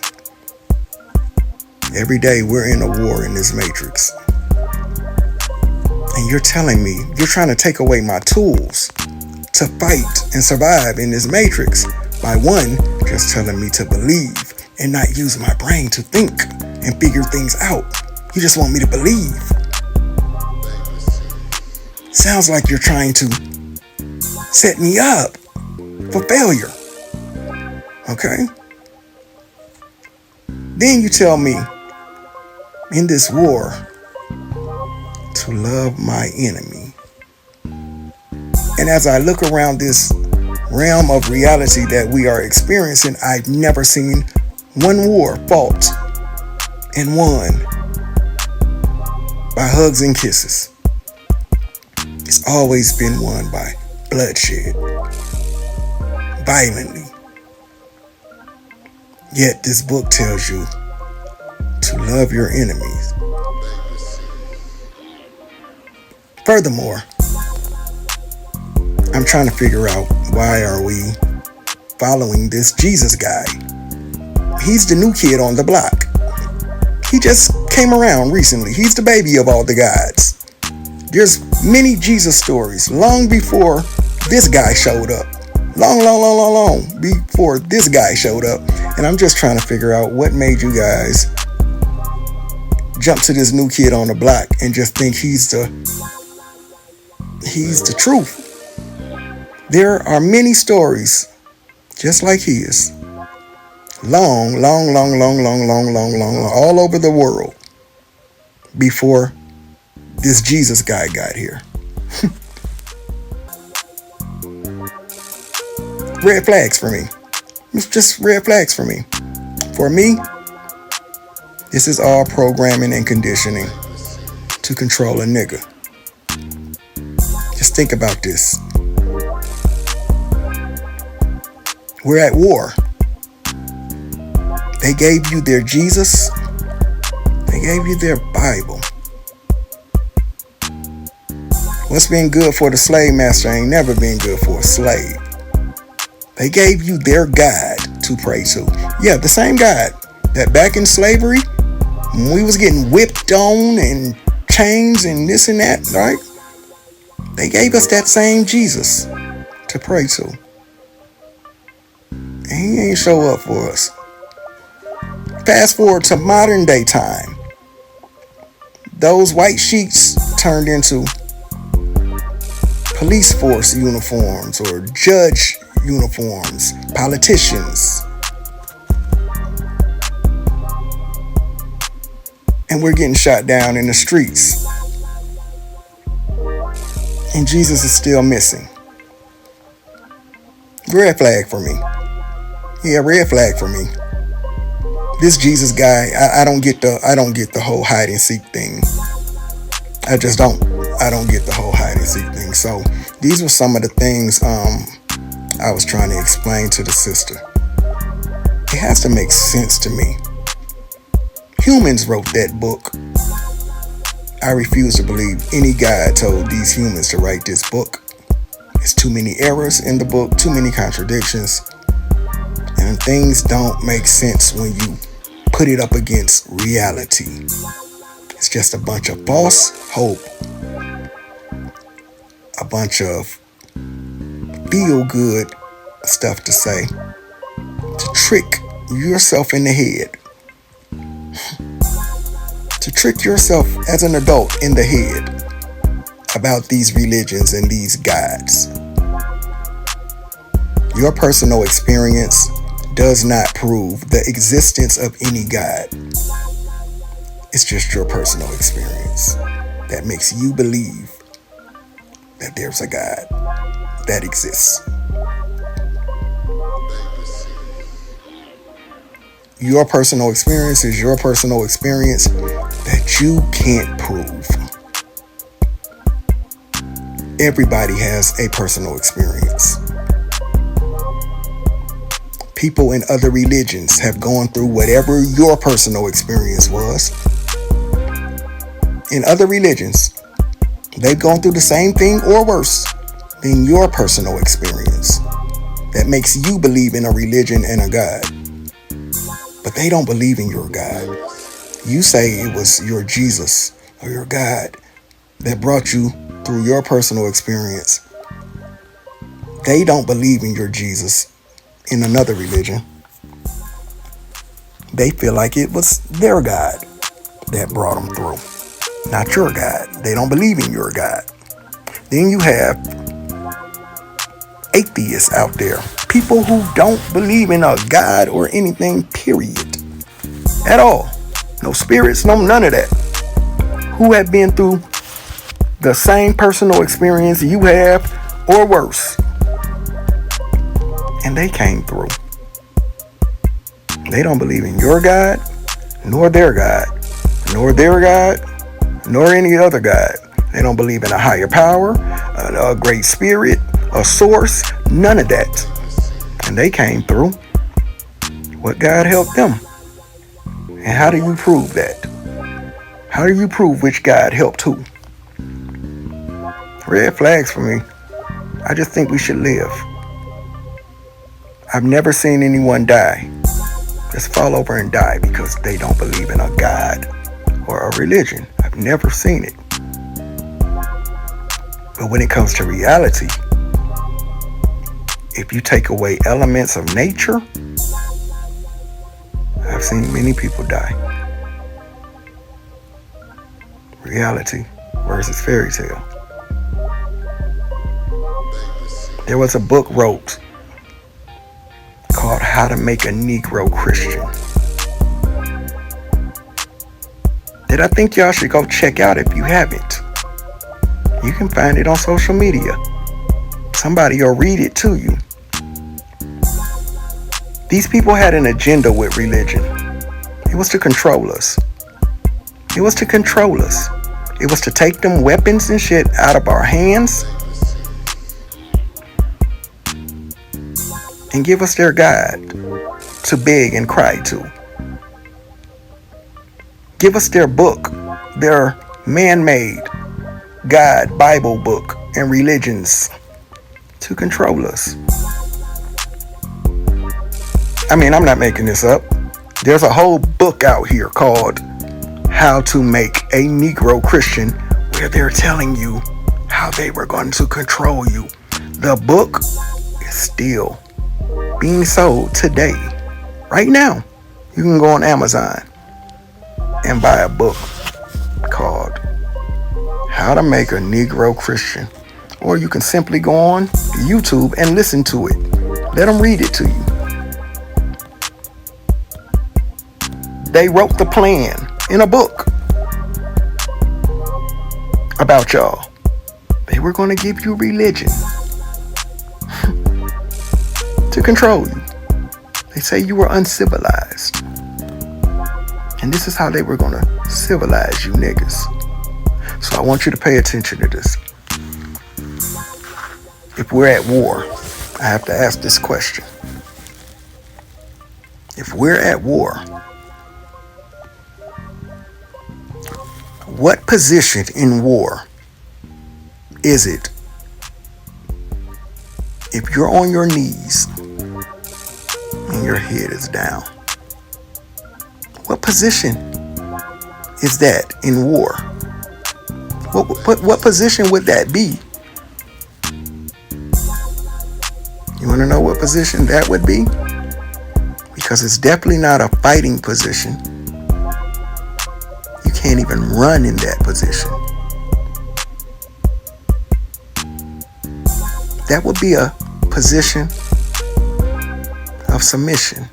Every day we're in a war in this matrix. And you're telling me, you're trying to take away my tools to fight and survive in this matrix by one, just telling me to believe and not use my brain to think and figure things out. You just want me to believe. Sounds like you're trying to set me up for failure. Okay? Then you tell me in this war to love my enemy. And as I look around this realm of reality that we are experiencing, I've never seen one war fought and won by hugs and kisses. It's always been won by bloodshed, violently. Yet this book tells you to love your enemies. Furthermore, I'm trying to figure out, why are we following this Jesus guy? He's the new kid on the block. He just came around recently. He's the baby of all the gods. There's many Jesus stories long before this guy showed up. Long before this guy showed up. And I'm just trying to figure out what made you guys jump to this new kid on the block and just think he's the truth. There are many stories just like his, long, all over the world before this Jesus guy got here. Red flags for me. It's just red flags for me. For me, this is all programming and conditioning to control a nigga. Just think about this. We're at war. They gave you their Jesus. They gave you their Bible. What's been good for the slave master ain't never been good for a slave. They gave you their God to pray to. Yeah, the same God that back in slavery, when we was getting whipped on and chains and this and that, right? They gave us that same Jesus to pray to. And he ain't show up for us. Fast forward to modern day time. Those white sheets turned into police force uniforms or judge uniforms, politicians. And we're getting shot down in the streets. And Jesus is still missing. Red flag for me. Yeah, red flag for me. This Jesus guy, I don't get the whole hide and seek thing. I just don't. I don't get the whole hide and seek thing. So these were some of the things I was trying to explain to the sister. It has to make sense to me. Humans wrote that book. I refuse to believe any God told these humans to write this book. There's too many errors in the book, too many contradictions, and things don't make sense when you put it up against reality. It's just a bunch of false hope, a bunch of feel-good stuff to say, to trick yourself in the head, to trick yourself as an adult in the head about these religions and these gods. Your personal experience does not prove the existence of any God. It's just your personal experience that makes you believe that there's a God that exists. Your personal experience is your personal experience that you can't prove. Everybody has a personal experience. People in other religions have gone through whatever your personal experience was. In other religions, they've gone through the same thing or worse than your personal experience. That makes you believe in a religion and a God. But they don't believe in your God. You say it was your Jesus or your God that brought you through your personal experience. They don't believe in your Jesus in another religion. They feel like it was their God that brought them through, not your God. They don't believe in your God. Then you have atheists out there, people who don't believe in a God or anything, period, at all. No spirits, no none of that. Who have been through the same personal experience you have or worse. And they came through. They don't believe in your God, nor their God, nor their God, nor any other God. They don't believe in a higher power, a great spirit, a source, none of that. And they came through. What God helped them? And how do you prove that? How do you prove which God helped who? Red flags for me. I just think we should live. I've never seen anyone die, just fall over and die because they don't believe in a God or a religion. I've never seen it. But when it comes to reality, if you take away elements of nature, I've seen many people die. Reality versus fairy tale. There was a book wrote called How to Make a Negro Christian that I think y'all should go check out if you haven't. You can find it on social media. Somebody will read it to you. These people had an agenda with religion. It was to control us. It was to control us. It was to take them weapons and shit out of our hands and give us their God to beg and cry to. Give us their book, their man-made God, Bible book, and religions to control us. I mean, I'm not making this up. There's a whole book out here called How to Make a Negro Christian, where they're telling you how they were going to control you. The book is still being sold today. Right now, you can go on Amazon and buy a book called How to Make a Negro Christian. Or you can simply go on YouTube and listen to it. Let them read it to you. They wrote the plan in a book about y'all. They were going to give you religion to control you. They say you were uncivilized. And this is how they were going to civilize you niggas. So I want you to pay attention to this. If we're at war, I have to ask this question. If we're at war, what position in war is it if you're on your knees and your head is down? What position is that in war? What position would that be? You want to know what position that would be? Because it's definitely not a fighting position. You can't even run in that position. That would be a position of submission.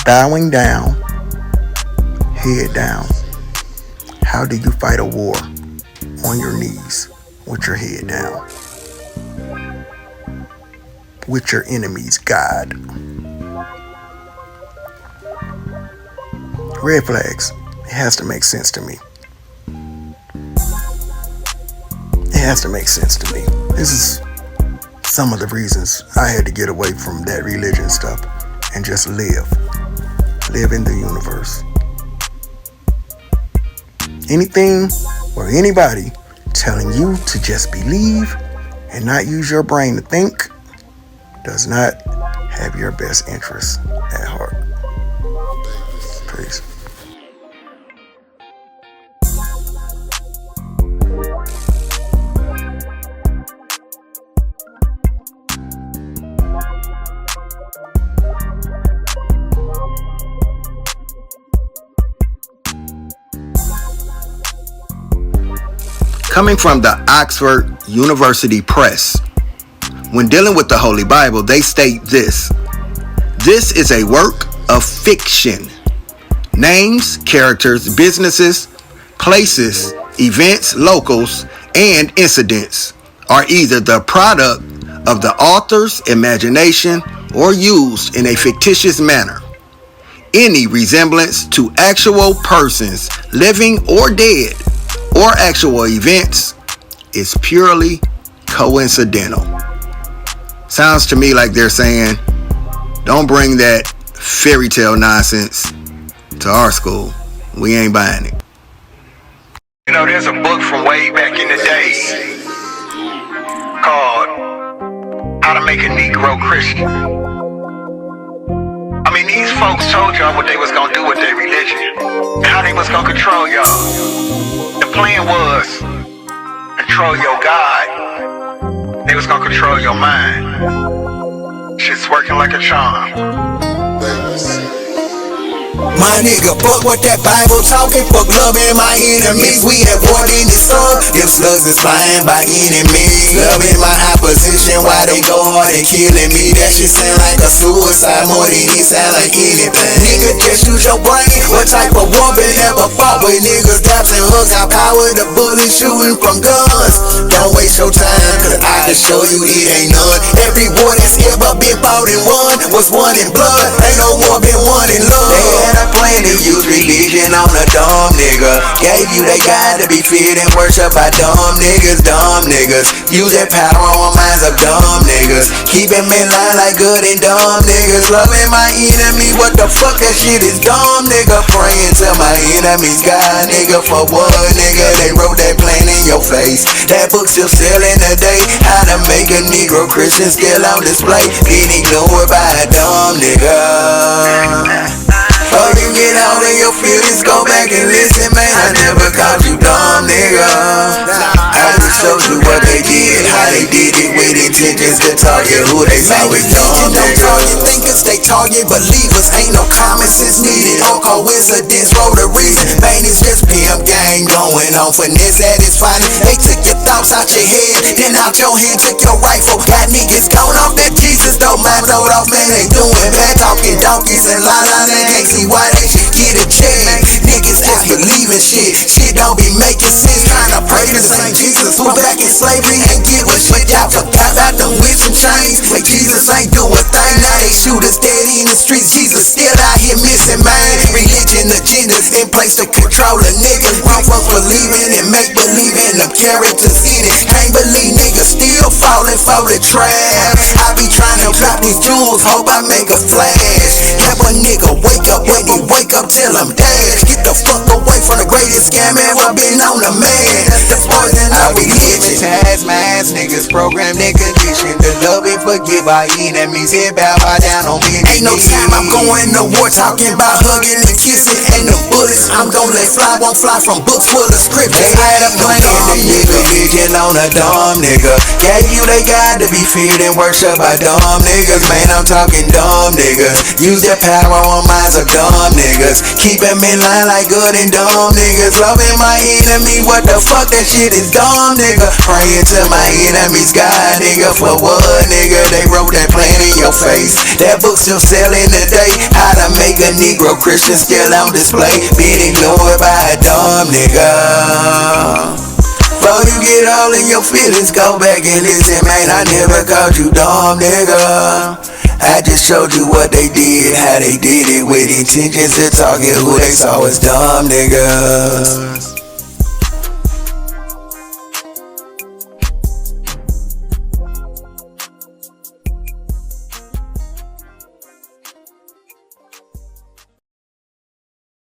Bowing down, head down. How do you fight a war on your knees with your head down? With your enemy's God. Red flags. It has to make sense to me. It has to make sense to me. This is some of the reasons I had to get away from that religion stuff and just live. Live in the universe. Anything or anybody telling you to just believe and not use your brain to think does not have your best interests at heart. Peace. Coming from the Oxford University Press, when dealing with the Holy Bible, they state this: this is a work of fiction. Names, characters, businesses, places, events, locals, and incidents are either the product of the author's imagination or used in a fictitious manner. Any resemblance to actual persons, living or dead, or actual events is purely coincidental. Sounds to me like they're saying, don't bring that fairy tale nonsense to our school. We ain't buying it. You know, there's a book from way back in the day called How to Make a Negro Christian. I mean, these folks told y'all what they was gonna do with their religion and how they was gonna control y'all. The plan was control your God. They was gonna control your mind. Shit's working like a charm. My nigga, fuck what that Bible talking, fuck loving my enemies. We at war in the sun, them slugs is flying by enemies. Loving my opposition, why they go hard and killing me? That shit sound like a suicide more than it sound like anything. Nigga, just use your brain. What type of woman ever fought with niggas? Daps and hooks, got power, the bullets shooting from guns. Don't waste your time, cause I can show you it ain't none. Every war that's ever been fought and won was won in blood. Ain't no more been won in love. They had a plan to use religion on a dumb nigga. Gave you they God to be feared and worshiped by dumb niggas. Dumb niggas use that power on minds of dumb niggas. Keep them in line like good and dumb niggas. Loving my enemy, what the fuck, that shit is dumb nigga. Praying to my enemies, God nigga, for what nigga? They wrote that plan in your face. That book still selling today. How to make a Negro Christian still on display. Being ignored by a dumb nigga. Oh, you get out of your feelings, go back and listen, man. I never called you dumb, nigga. I just showed you what they did, how they did it with intentions to target who they saw was dumb, nigga. Target thinkers, they target believers. Ain't no common sense needed or coincidence for the reason. Man, it's just PM gang going on, finesse satisfying. They took your thoughts out your head, then out your hand took your rifle. Got niggas gone off that Jesus, don't mind blowed off, man. They doing bad, talking donkeys and la-la, and can't see why they should get a check. Niggas just believing shit. Shit don't be making sense. Trying to pray to Saint Jesus who back in slavery and get with shit. Y'all forgot about the whips and chains. Like Jesus ain't doing thing. Now they shoot us dead in the streets. Jesus still out here missing, man. Religion agendas in place to control a nigga. Wrong folks believing and make believing them characters in it. Can't believe niggas still falling for the trap. I be trying to drop these jewels, hope I make a flash. Have a nigga wake up, when he wake up till I'm dead. Get the fuck away from the greatest scam ever been on the man. The poison of religion. Mass niggas programmed and conditioned to love and forgive our enemies. Head bow down on me. Ain't no time I'm going to war talking about hugging and kissing. And the bullets I'm gonna let fly won't fly from books full of script. They had a plan to use religion on a dumb nigga. Gave you they God to be feared and worshipped by dumb niggas. Man, I'm talking dumb niggas. Use their power on minds of dumb niggas. Keep them in line like good and dumb niggas. Loving my enemy, what the fuck, that shit is dumb nigga. Praying to my enemies, God nigga, for what nigga? They wrote that plan in your face. That book still selling today. How to make a Negro Christian still on display. Being ignored by a dumb nigga. Before you get all in your feelings, go back and listen, man. I never called you dumb nigga. I just showed you what they did, how they did it with intentions to target who they saw as dumb niggas.